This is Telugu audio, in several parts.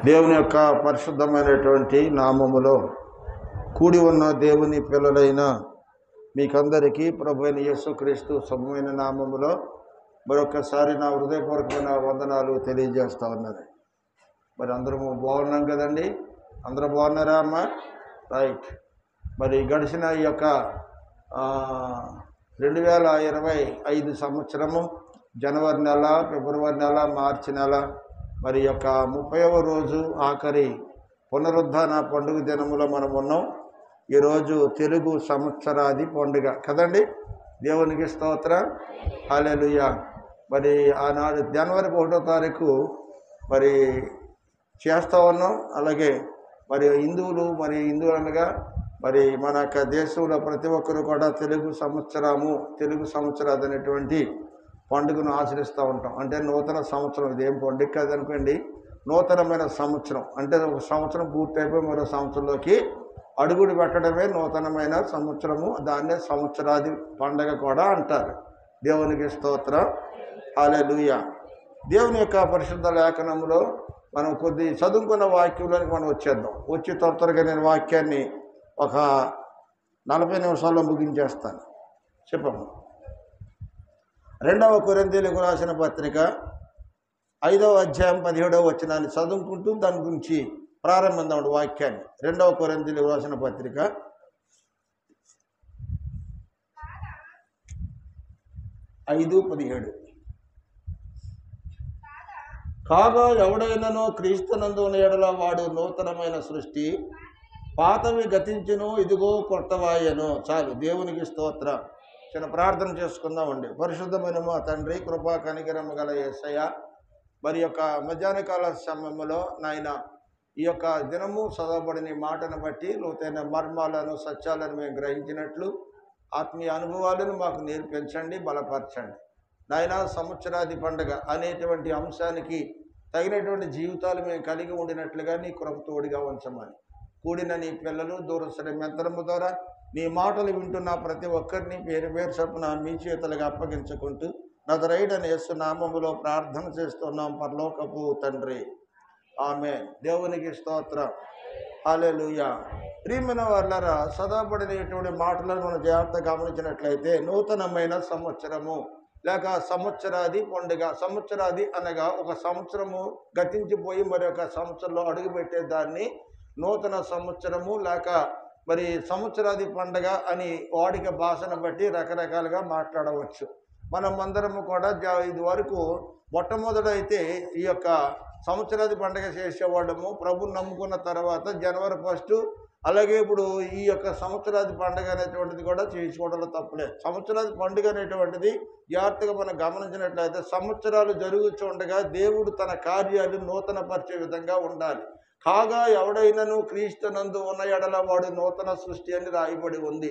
దేవుని యొక్క పరిశుద్ధమైనటువంటి నామములో కూడి ఉన్న దేవుని పిల్లలైన మీకందరికీ ప్రభు అయిన యేసుక్రీస్తు శుభమైన నామములో మరొకసారి నా హృదయపూర్వకమైన వందనాలు తెలియజేస్తా ఉన్నాను. మరి అందరము బాగున్నాం కదండి? అందరూ బాగున్నారా అమ్మ? రైట్. మరి గడిచిన ఈ యొక్క 2025 సంవత్సరము జనవరి నెల, ఫిబ్రవరి నెల, మార్చి నెల, మరి యొక్క 30వ రోజు ఆఖరి పునరుద్ధాన పండుగ దినములో మనం ఉన్నాం. ఈరోజు తెలుగు సంవత్సరాది పండుగ కదండి. దేవునికి స్తోత్రం, హల్లెలూయా. మరి ఆనాడు జనవరి 1వ తారీఖు మరి చేస్తూ ఉన్నాం. అలాగే మరి హిందువులు అనగా మరి మన యొక్క దేశంలో ప్రతి ఒక్కరు కూడా తెలుగు సంవత్సరాది అనేటువంటి పండుగను ఆచరిస్తూ ఉంటాం. అంటే నూతన సంవత్సరం. ఇది ఏం పండుగ కాదనుకోండి, నూతనమైన సంవత్సరం. అంటే ఒక సంవత్సరం పూర్తయిపోయి మరో సంవత్సరంలోకి అడుగుడు పెట్టడమే నూతనమైన సంవత్సరము. దాన్నే సంవత్సరాది పండగ కూడా అంటారు. దేవునికి స్తోత్రం, హల్లెలూయా. దేవుని యొక్క పరిశుద్ధ లేఖనంలో మనం కొద్ది చదువుకున్న వాక్యంలోనికి మనం వచ్చి త్వరగా నేను వాక్యాన్ని ఒక 40 నిమిషాల్లో ముగించేస్తాను. చెప్పము. 2వ కొరింథీయులకు రాసిన పత్రిక 5వ అధ్యాయం 17వ వచనాన్ని చదువుకుంటూ దాని గురించి ప్రారంభిద్దాం వాక్యాన్ని. 2వ కొరింథీయులకు రాసిన పత్రిక 5:17. కాగా ఎవడైనను క్రీస్తునందు ఉన్న యెడల వాడు నూతనమైన సృష్టి, పాతవి గతించును, ఇదిగో కొత్తవాయను. చాలు. దేవునికి స్తోత్రం. చిన్న ప్రార్థన చేసుకుందామండి. పరిశుద్ధమైన మా తండ్రి, కృపా కనికరము గల యేసయ్య, మరి యొక్క మధ్యాహ్నకాల సమయంలో నాయన ఈ యొక్క దినము చదవబడిన మాటను బట్టి లోతైన మర్మాలను, సత్యాలను మేము గ్రహించినట్లు ఆత్మీయ అనుభవాలను మాకు నేర్పించండి, బలపరచండి. నాయన సంవత్సరాది పండుగ అనేటువంటి అంశానికి తగినటువంటి జీవితాలు మేము కలిగి ఉండినట్లుగా నీ కృప తోడుగా ఉంచమని కూడిన నీ పిల్లలు దూరస్థ యంత్రము ద్వారా నీ మాటలు వింటున్న ప్రతి ఒక్కరిని పేరు చొప్పున మీ చేతులుగా అప్పగించుకుంటూ నజరేయుడైన యేసు నామములో ప్రార్థన చేస్తున్నాం పరలోకపు తండ్రి, ఆమేన్. దేవునికి స్తోత్రం, హల్లెలూయా. ప్రియమైన వారలారా, చదవబడినటువంటి మాటలను మనం జాగ్రత్తగా గమనించినట్లయితే నూతనమైన సంవత్సరము లేక సంవత్సరాది పండుగ. సంవత్సరాది అనగా ఒక సంవత్సరము గతించిపోయి మరొక సంవత్సరంలో అడుగుపెట్టే దాన్ని నూతన సంవత్సరము లేక మరి సంవత్సరాది పండుగ అని వాడిక భాషను బట్టి రకరకాలుగా మాట్లాడవచ్చు. మనం అందరము కూడా ఇది వరకు మొట్టమొదటైతే ఈ యొక్క సంవత్సరాది పండుగ చేసేవాళ్ళము. ప్రభుని నమ్ముకున్న తర్వాత జనవరి 1 అలాగే ఇప్పుడు ఈ యొక్క సంవత్సరాది పండుగ అనేటువంటిది కూడా చేసుకోవడంలో తప్పులేదు. సంవత్సరాది పండుగ అనేటువంటిది జాగ్రత్తగా మనం గమనించినట్లయితే సంవత్సరాలు జరుగుతుండగా దేవుడు తన కార్యాలు నూతన పరిచే విధంగా ఉండాలి. కాగా ఎవడైనను క్రీస్తునందు ఉన్న యెడల వాడు నూతన సృష్టి అని రాయబడి ఉంది.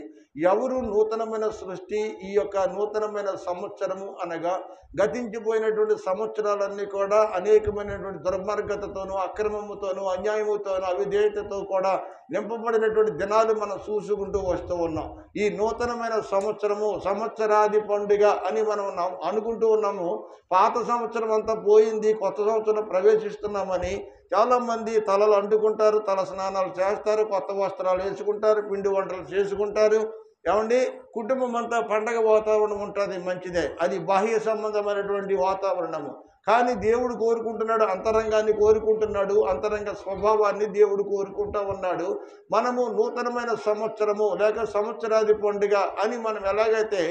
ఎవరు నూతనమైన సృష్టి? ఈ యొక్క నూతనమైన సంవత్సరము అనగా గతించిపోయినటువంటి సంవత్సరాలన్నీ కూడా అనేకమైనటువంటి దుర్మార్గతతోనూ, అక్రమముతోనూ, అన్యాయముతోనూ, అవిధేయతతో కూడా నింపబడినటువంటి దినాలు మనం చూసుకుంటూ వస్తూ ఉన్నాం. ఈ నూతనమైన సంవత్సరము సంవత్సరాది పండుగ అని మనం అనుకుంటూ ఉన్నాము. పాత సంవత్సరం అంతా పోయింది, కొత్త సంవత్సరం ప్రవేశిస్తున్నామని చాలామంది తలలు అంటుకుంటారు, తల స్నానాలు చేస్తారు, కొత్త వస్త్రాలు వేసుకుంటారు, పిండి వంటలు చేసుకుంటారు. ఏమండి, కుటుంబం అంతా పండగ వాతావరణం ఉంటుంది, మంచిదే. అది బాహ్య సంబంధమైనటువంటి వాతావరణము. కానీ దేవుడు కోరుకుంటున్నాడు, అంతరంగాన్ని కోరుకుంటున్నాడు, అంతరంగ స్వభావాన్ని దేవుడు కోరుకుంటూ ఉన్నాడు. మనము నూతనమైన సంవత్సరము లేక సంవత్సరాది పండుగ అని మనం ఎలాగైతే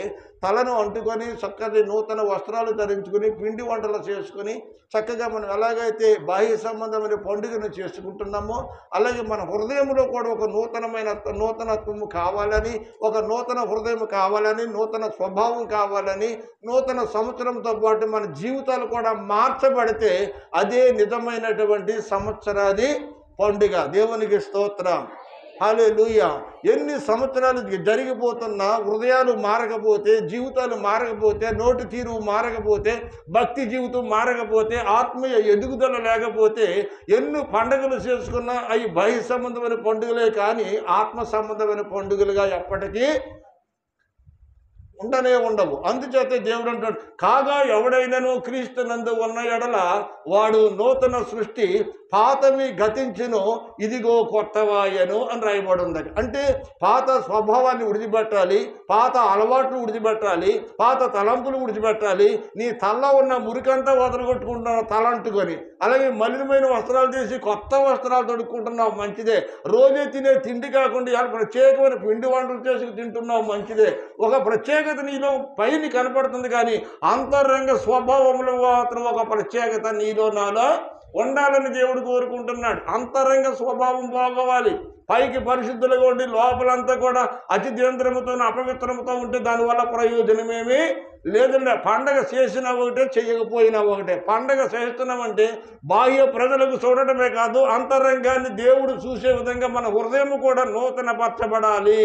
తలను అంటుకొని చక్కటి నూతన వస్త్రాలు ధరించుకుని పిండి వంటలు చేసుకుని చక్కగా మనం ఎలాగైతే బాహ్య సంబంధమైన పండుగను చేసుకుంటున్నామో అలాగే మన హృదయంలో కూడా ఒక నూతనత్వము కావాలని, ఒక నూతన హృదయం కావాలని, నూతన స్వభావం కావాలని, నూతన సంవత్సరంతో పాటు మన జీవితాలు కూడా మార్చబడితే అదే నిజమైనటువంటి సంవత్సరాది పండుగ. దేవునికి స్తోత్రం, హల్లెలూయా. ఎన్ని సంవత్సరాలు జరిగిపోతున్నా హృదయాలు మారకపోతే, జీవితాలు మారకపోతే, నోటి తీరు మారకపోతే, భక్తి జీవితం మారకపోతే, ఆత్మీయ ఎదుగుదల లేకపోతే ఎన్ని పండుగలు చేసుకున్నా అవి బాహ్య సంబంధమైన పండుగలే కానీ ఆత్మ సంబంధమైన పండుగలుగా ఎప్పటికీ ఉండనే ఉండవు. అందుచేత దేవుడు అంటాడు, కాగా ఎవడైనను క్రీస్తునందు ఉన్న ఎడల వాడు నూతన సృష్టి, పాతవి గతించును, ఇదిగో కొత్తవాయను అని రాయబడి ఉంది. అంటే పాత స్వభావాన్ని విడిచిపెట్టాలి, పాత అలవాట్లు విడిచిపెట్టాలి, పాత తలంపులు విడిచిపెట్టాలి. నీ తల్ల ఉన్న మురికంతా వదలగొట్టుకుంటున్నావు తల అంటుకొని, అలాగే మలినమైన వస్త్రాలు తీసి కొత్త వస్త్రాలు తొడుక్కుంటున్నావు, మంచిదే. రోజే తినే తిండి కాకుండా ప్రత్యేకమైన పిండి వంటలు చేసి తింటున్నావు, మంచిదే. ఒక ప్రత్యేకత నీలో పైన కనపడుతుంది, కానీ అంతరంగ స్వభావంలో మాత్రం ఒక ప్రత్యేకత నీలో నాలో ఉండాలని దేవుడు కోరుకుంటున్నాడు. అంతరంగ స్వభావం బాగోవాలి. పైకి పరిశుద్ధులుగా ఉండి లోపలంతా కూడా అతిదేంద్రముతో అపవిత్రముతో ఉంటే దానివల్ల ప్రయోజనమేమీ లేదండి. పండగ చేసినా ఒకటే, చేయకపోయినా ఒకటే. పండగ చేస్తున్నామంటే బాహ్య ప్రజలకు చూడటమే కాదు, అంతరంగాన్ని దేవుడు చూసే విధంగా మన హృదయం కూడా నూతనపరచబడాలి.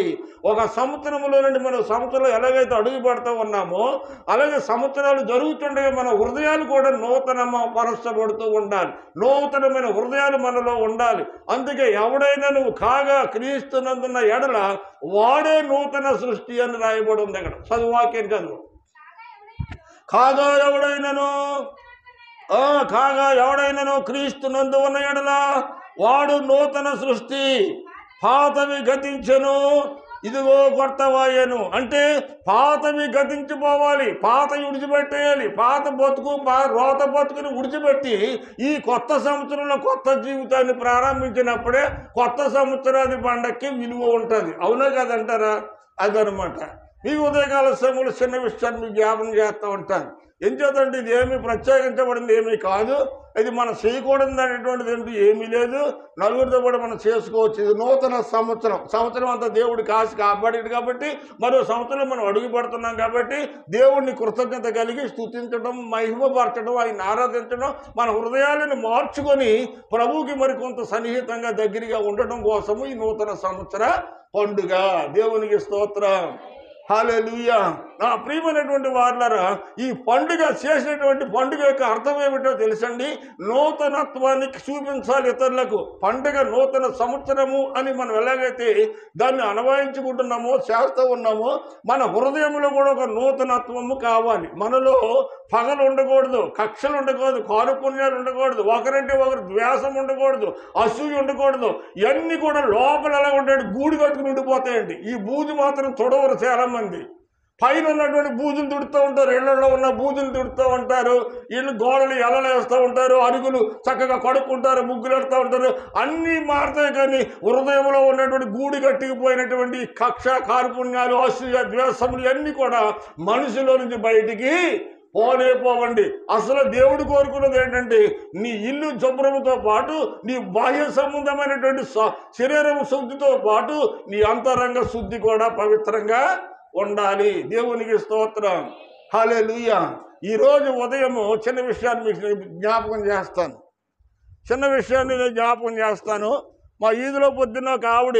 ఒక సంవత్సరంలో నుండి మనం సంవత్సరంలో ఎలాగైతే అడుగు పడుతూ ఉన్నామో, అలాగే సంవత్సరాలు జరుగుతుండగా మన హృదయాలు కూడా నూతనపరచబడుతూ ఉండాలి. నూతనమైన హృదయాలు మనలో ఉండాలి. అందుకే ఎవడైనా నువ్వు కాగా క్రీస్తునందున్న ఎడల వాడే నూతన సృష్టి అని రాయబడి ఉంది. అక్కడ చదువు, వాక్యం చదువు. కాగా ఎవడైనను క్రీస్తునందు ఉన్న ఎడల వాడు నూతన సృష్టి, పాతవి గతించెను, ఇదిగో కొత్తవాయను. అంటే పాతవి గతించిపోవాలి, పాత విడిచిపెట్టేయాలి. పాత బతుకు రోత బతుకుని విడిచిపెట్టి ఈ కొత్త సంవత్సరంలో కొత్త జీవితాన్ని ప్రారంభించినప్పుడే కొత్త సంవత్సరాది పండక్కి విలువ ఉంటుంది. అవునా కదంటారా? అదనమాట. ఈ ఉదయకాల సమయంలో చిన్న విషయాన్ని మీకు జ్ఞాపకం చేస్తూ ఉంటాను. ఎంచేతంటే ఇది ఏమీ ప్రత్యేకించబడింది ఏమీ కాదు, ఇది మనం చేయకూడదు అనేటువంటిది ఏంటి ఏమీ లేదు. నలుగురితో కూడా మనం చేసుకోవచ్చు. ఇది నూతన సంవత్సరం అంతా దేవుడి కాసి కాపాడాడు కాబట్టి, మరో సంవత్సరం మనం అడుగు పడుతున్నాం కాబట్టి దేవుడిని కృతజ్ఞత కలిగి స్తుతించడం, మహిమపరచడం, ఆయన ఆరాధించడం, మన హృదయాలను మార్చుకొని ప్రభువుకి మరి కొంత సన్నిహితంగా దగ్గరగా ఉండటం కోసము ఈ నూతన సంవత్సర పండుగ. దేవునికి స్తోత్రం, హల్లెలూయా. నా ప్రియమైనటువంటి వారులారా, ఈ పండుగ చేసినటువంటి పండుగ యొక్క అర్థం ఏమిటో తెలుసండి. నూతనత్వాన్ని చూపించాలి ఇతరులకు. పండుగ నూతన సంవత్సరము అని మనం ఎలాగైతే దాన్ని అన్వయించుకుంటున్నామో, చేస్తూ ఉన్నామో, మన హృదయంలో కూడా ఒక నూతనత్వము కావాలి. మనలో పగలు ఉండకూడదు, కక్షలు ఉండకూడదు, కారుపుణ్యాలు ఉండకూడదు, ఒకరంటే ఒకరు ద్వేషం ఉండకూడదు, అసూయ ఉండకూడదు. ఇవన్నీ కూడా లోపల ఎలా ఉంటాడు, గూడు కట్టుకుని ఉండిపోతాయండి. ఈ బూజు మాత్రం తొడవరు చాలా మంది. పైన ఉన్నటువంటి బూజులు తుడుతూ ఉంటారు, ఇళ్లలో ఉన్న బూజులు తుడుతూ ఉంటారు, ఇళ్ళు గోడలు ఎలలు వేస్తూ ఉంటారు, అరుగులు చక్కగా కడుక్కుంటారు, ముగ్గులు పెడుతూ ఉంటారు. అన్నీ మారుతాయి, కానీ హృదయంలో ఉన్నటువంటి గూడు కట్టుకుపోయినటువంటి కక్ష, కార్పుణ్యాలు, అసూయ, ద్వేషములు ఇవన్నీ కూడా మనిషిలో నుంచి బయటికి పోవండి. అసలు దేవుడు కోరుకున్నది ఏంటంటే నీ ఇల్లు శుభ్రముతో పాటు, నీ బాహ్య సంబంధమైనటువంటి శరీరం శుద్ధితో పాటు నీ అంతరంగ శుద్ధి కూడా పవిత్రంగా ఉండాలి. దేవునికి స్తోత్రం, హల్లెలూయా. ఈరోజు ఉదయము చిన్న విషయాన్ని మీకు జ్ఞాపకం చేస్తాను. మా ఈదులో పొద్దున్న ఒక ఆవిడ,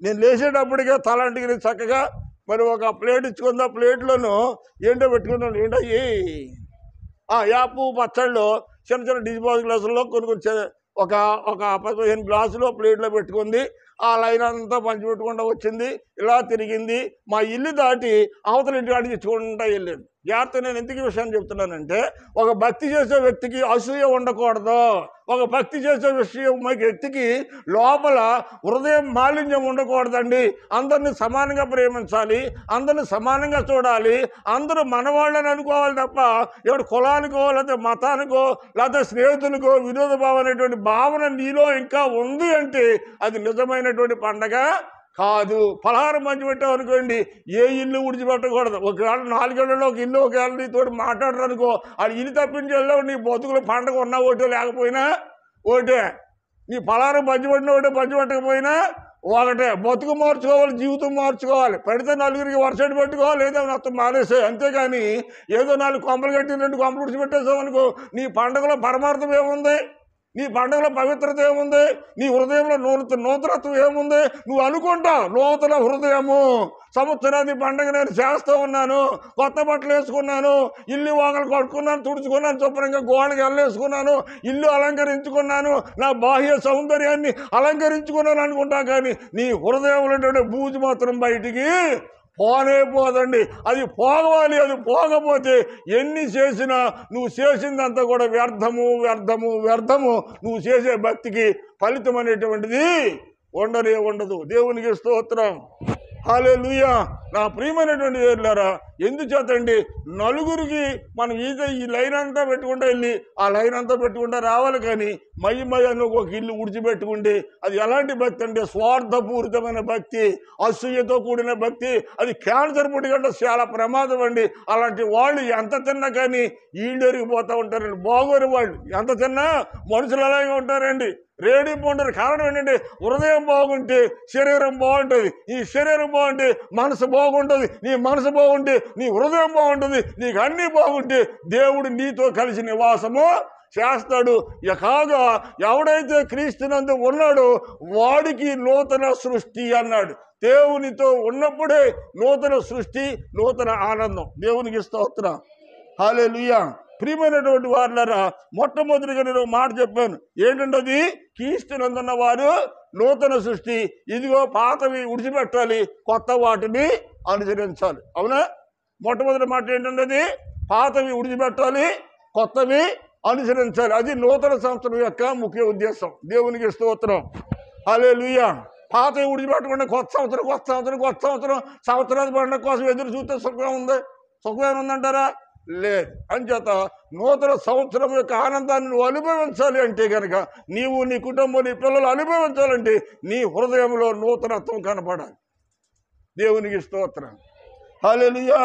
నేను లేచేటప్పటికే తలంటికి చక్కగా మరి ఒక ప్లేట్ ఇచ్చుకుందా, ప్లేట్లోనూ ఏంటో పెట్టుకున్నాను. ఏంటయ్యి యాపు పచ్చళ్ళు చిన్న చిన్న డిస్పోజల్ గ్లాసుల్లో కొన్ని ఒక 15 గ్లాసులు ప్లేట్లో పెట్టుకుంది. ఆ లైన్ అంతా పంచిపెట్టుకుంటూ వచ్చింది, ఇలా తిరిగింది. మా ఇల్లు దాటి అవతల ఇంటి కాడికి ఇచ్చుకుంటూ వెళ్ళింది. జాగ్రత్త. నేను ఎందుకు విషయాన్ని చెప్తున్నానంటే, ఒక భక్తి చేసే వ్యక్తికి అసూయ ఉండకూడదు. ఒక భక్తి చేసే వ్యక్తికి లోపల హృదయం మాలిన్యం ఉండకూడదండి. అందరినీ సమానంగా ప్రేమించాలి, అందరినీ సమానంగా చూడాలి, అందరూ మనవాళ్ళని అనుకోవాలి తప్ప ఎవడు కులానికో లేకపోతే మతానికో లేకపోతే స్నేహితునికో వినోద భావం అనేటువంటి భావన నీలో ఇంకా ఉంది అంటే అది నిజమైనటువంటి పండగ కాదు. పలహారం పంచి పెట్టావు అనుకోండి, ఏ ఇల్లు విడిచిపెట్టకూడదు. ఒకవేళ 4 ఏళ్లలో ఒక ఇల్లు ఒకవేళ నీతో మాట్లాడరు అనుకో, అది ఇల్లు తప్పించి వెళ్ళావు. నీ బతుకులు పండగ ఉన్నా ఒకటే, లేకపోయినా ఒకటే. నీ పలహారం పంచిపెట్టిన ఒకటే, పంచిపెట్టకపోయినా ఒకటే. బతుకు మార్చుకోవాలి, జీవితం మార్చుకోవాలి. పెడితే నలుగురికి వర్షాలు పెట్టుకోవాలి, లేదా మొత్తం మానేసే. అంతేగాని ఏదో 4 కొంపలు కట్టి 2 కొంపలు విడిచిపెట్టేసావు అనుకో, నీ పండుగలో పరమార్థం ఏముంది? నీ పండుగలో పవిత్రత ఏముంది? నీ హృదయంలో నూతనత్వం ఏముంది? నువ్వు అనుకుంటావు నూతన హృదయము, సంవత్సరాది పండుగ నేను చేస్తూ ఉన్నాను, కొత్త బట్టలు వేసుకున్నాను, ఇల్లు వాగలు కట్టుకున్నాను, తుడుచుకున్నాను, శుభ్రంగా గోడకి వెళ్ళేసుకున్నాను, ఇల్లు అలంకరించుకున్నాను, నా బాహ్య సౌందర్యాన్ని అలంకరించుకున్నాను అనుకుంటా. కానీ నీ హృదయంలో బూజు మాత్రం బయటికి పోనే పోదండి. అది పోవాలి. అది పోకపోతే ఎన్ని చేసినా నువ్వు చేసిందంతా కూడా వ్యర్థము వ్యర్థము వ్యర్థము. నువ్వు చేసే భక్తికి ఫలితం అనేటువంటిది ఉండనే ఉండదు. దేవునికి స్తోత్రం. హల్లెలూయా. నా ప్రియమైనటువంటి వారులారా, ఎందుచేతండి నలుగురికి మనం ఈ లైన్ అంతా పెట్టుకుంటా వెళ్ళి ఆ లైన్ అంతా పెట్టుకుంటా రావాలి, కానీ మయ్యను ఒక ఇల్లు ఉడిచిపెట్టుకుంటే అది ఎలాంటి భక్తి అంటే స్వార్థపూరితమైన భక్తి, అసూయతో కూడిన భక్తి. అది క్యాన్సర్ పుట్టికంటే చాలా ప్రమాదం అండి. అలాంటి వాళ్ళు ఎంత తిన్నా కానీ ఈళ్ళెరిగిపోతూ ఉంటారండి. బాగోని వాళ్ళు ఎంత తిన్నా మనుషులు అలాగే ఉంటారండి, రేడిపో ఉంటారు. కారణం ఏంటంటే హృదయం బాగుంటే శరీరం బాగుంటుంది, ఈ శరీరం బాగుంటే మనసు బాగుంటుంది, నీ మనసు బాగుంటే నీ హృదయం బాగుంటుంది, నీకు అన్నీ బాగుంటే దేవుడు నీతో కలిసి నివాసము చేస్తాడు. కాగా ఎవడైతే క్రీస్తునందు ఉన్నాడో వాడికి నూతన సృష్టి అన్నాడు. దేవునితో ఉన్నప్పుడే నూతన సృష్టి, నూతన ఆనందం. దేవునికి స్తోత్రం. హల్లెలూయా. ప్రియమైనటువంటి వారులారా, మొట్టమొదటిగా నేను మాట చెప్పాను. ఏంటంటే అది క్రీస్తునందున్న వారు నూతన సృష్టి. ఇదిగో పాతవి విడిచిపెట్టాలి, కొత్త వాటిని అనుసరించాలి. అవునా? మొట్టమొదటి మాట ఏంటంటే అది పాతవి విడిచిపెట్టాలి, కొత్తవి అనుసరించాలి. అది నూతన సంవత్సరం యొక్క ముఖ్య ఉద్దేశం. దేవునికి స్తోత్రం. హల్లెలూయా. పాతవి విడిచిపెట్టకుండా కొత్త సంవత్సరం సంవత్సరాలు పడిన కోసం ఎదురు చూస్తే సుఖమే ఉందంటారా? లేదు. అంచేత నూతన సంవత్సరం యొక్క ఆనందాన్ని నువ్వు అనుభవించాలి అంటే కనుక, నీవు నీ కుటుంబం నీ పిల్లలు అనుభవించాలంటే నీ హృదయంలో నూతనత్వం కనపడాలి. దేవునికి స్తోత్రం. హల్లెలూయా.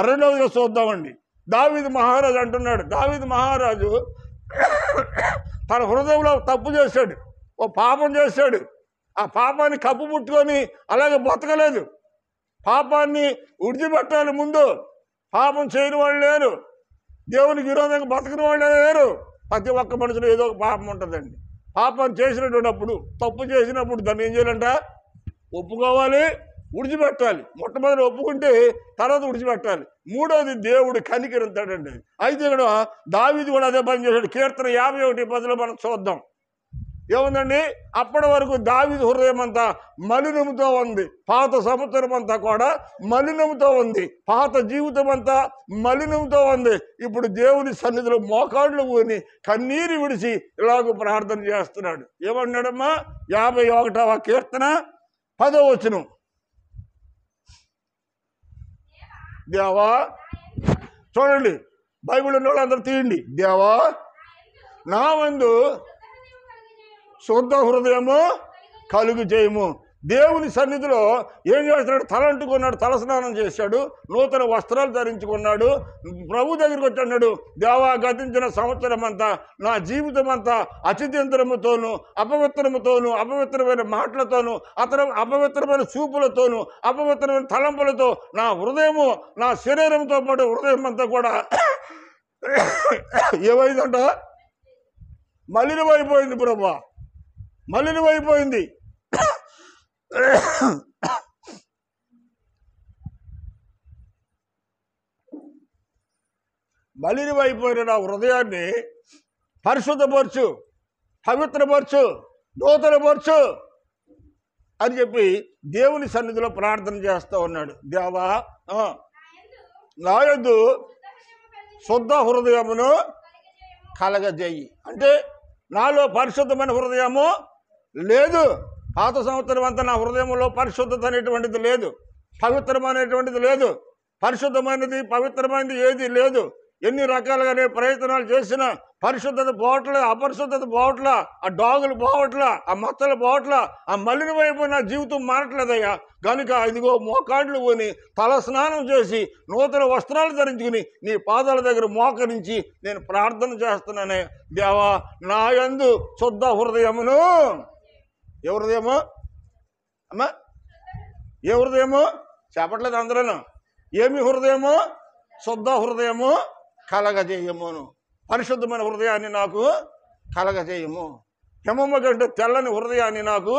రెండవదిగా చూద్దామండి. దావీదు మహారాజు అంటున్నాడు. దావీదు మహారాజు తన హృదయంలో తప్పు చేశాడు, ఓ పాపం చేశాడు. ఆ పాపాన్ని కప్పుపుట్టుకొని అలాగే బతకలేదు. పాపాన్ని విడిచిపెట్టాలి. ముందు పాపం చేయని వాళ్ళు లేరు, దేవునికి విరోధంగా బతకని వాళ్ళు లేరు. ప్రతి ఒక్క మనుషులు ఏదో ఒక పాపం ఉంటుందండి. పాపం చేసినప్పుడు, తప్పు చేసినప్పుడు దాన్ని ఏం చేయాలంట? ఒప్పుకోవాలి, విడిచిపెట్టాలి. మొట్టమొదటి ఒప్పుకుంటే తర్వాత విడిచిపెట్టాలి. మూడవది దేవుడు కనికరింతాడండి. అయితే ఇక్కడ దావీదు కూడా అదే పని చేశాడు. కీర్తన 51:10 మనం చూద్దాం. ఏముందండి? అప్పటి వరకు దావీదు హృదయం అంతా మలినముతో ఉంది. పాత సంవత్సరం అంతా కూడా మలినముతో ఉంది. పాత జీవితం అంతా మలినంతో ఉంది. ఇప్పుడు దేవుని సన్నిధిలో మోకాళ్ళు ఊని కన్నీరు విడిచి ఇలాగ ప్రార్థన చేస్తున్నాడు. ఏమన్నాడమ్మా? 51వ కీర్తన 10వ వచనం. దేవా, చూడండి, బైబిల్ ఉన్న వాళ్ళందరూ తీయండి. దేవా, నా ముందు శుద్ధ హృదయము కలుగు చేయము. దేవుని సన్నిధిలో ఏం చేస్తున్నాడు? తలంటుకున్నాడు, తలస్నానం చేశాడు, నూతన వస్త్రాలు ధరించుకున్నాడు. ప్రభు దగ్గరికి వచ్చి అన్నాడు, దేవా, గతించిన సంవత్సరం అంతా నా జీవితం అంతా అచితంతరముతోనూ అపవిత్రముతోనూ అపవిత్రమైన మాటలతోనూ అపవిత్రమైన చూపులతోనూ అపవిత్రమైన తలంపులతో నా హృదయము నా శరీరంతో పాటు హృదయం అంతా కూడా ఏమైందంట? మలినమైపోయింది ప్రభా, మలినమైపోయింది. మలినమైపోయిన నా హృదయాన్ని పరిశుద్ధపరచు, పవిత్రపరచు, నూతనపరచు అని చెప్పి దేవుని సన్నిధిలో ప్రార్థన చేస్తూ ఉన్నాడు. దేవా, నా యందు శుద్ధ హృదయమును కలగజేయి. అంటే నాలో పరిశుద్ధమైన హృదయము లేదు. పాత సంవత్సరం అంతా నా హృదయంలో పరిశుద్ధత అనేటువంటిది లేదు, పవిత్రమైనటువంటిది లేదు. పరిశుద్ధమైనది పవిత్రమైనది ఏది లేదు. ఎన్ని రకాలుగా నేను ప్రయత్నాలు చేసినా పరిశుద్ధత పోవట్లే, అపరిశుద్ధత పోవట్లా, ఆ డాగులు పోవట్లా, ఆ మచ్చలు పోవట్లా, ఆ మలిన వైపు నా జీవితం మారట్లేదయ్యా. కనుక ఇదిగో మోకాళ్ళు కొని తల స్నానం చేసి నూతన వస్త్రాలు ధరించుకుని నీ పాదాల దగ్గర మోకరించి నేను ప్రార్థన చేస్తున్నానే. దేవా, నా యందు శుద్ధ హృదయమును. ఏ హృదయము అమ్మా? ఏ హృదయము? చెప్పట్లేదు అందరూ. ఏమి హృదయము? శుద్ధ హృదయము కలగజేయమును. పరిశుద్ధమైన హృదయాన్ని నాకు కలగజేయము. హిమము కంటే తెల్లని హృదయాన్ని నాకు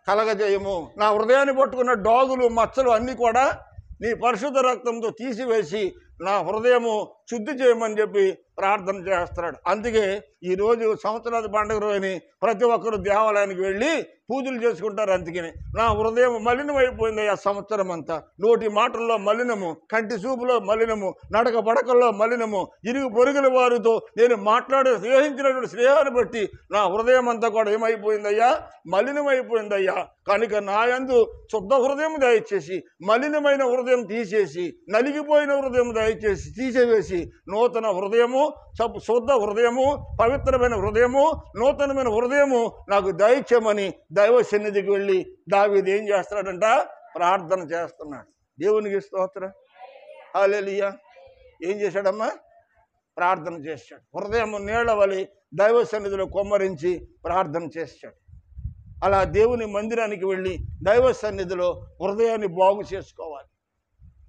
కలగజేయము. నా హృదయాన్ని పట్టుకున్న డాగులు మచ్చలు అన్నీ కూడా నీ పరిశుద్ధ రక్తంతో తీసివేసి నా హృదయము శుద్ధి చేయమని చెప్పి ప్రార్థన చేస్తున్నాడు. అందుకే ఈరోజు సంవత్సరాది పండుగ రోజుని ప్రతి ఒక్కరు దేవాలయానికి వెళ్ళి పూజలు చేసుకుంటారు. అందుకని నా హృదయం మలినం అయిపోయింది ఆ సంవత్సరం అంతా. నోటి మాటల్లో మలినము, కంటి చూపులో మలినము, నడక పడకల్లో మలినము, ఇరుగు పొరుగుల వారితో నేను మాట్లాడే స్నేహించినటువంటి స్నేహాన్ని బట్టి నా హృదయం అంతా కూడా ఏమైపోయిందయ్యా, మలినమైపోయిందయ్యా. కనుక నా యందు శుద్ధ హృదయం దయచేసి, మలినమైన హృదయం తీసేసి, నలిగిపోయిన హృదయం దయచేసి తీసేవేసి నూతన హృదయము, శుద్ధ హృదయము, పవిత్రమైన హృదయము, నూతనమైన హృదయము నాకు దయచేయమని దైవ సన్నిధికి వెళ్ళి దావీదు ఏం చేస్తున్నాడంట, ప్రార్థన చేస్తున్నాడు. దేవునికి స్తోత్రం, హల్లెలూయా. ఏం చేశాడమ్మా, ప్రార్థన చేశాడు. హృదయము నీళ్ల వలె దైవ సన్నిధిలో కొమ్మరించి ప్రార్థన చేశాడు. అలా దేవుని మందిరానికి వెళ్ళి దైవ సన్నిధిలో హృదయాన్ని బాగు చేసుకోవాలి.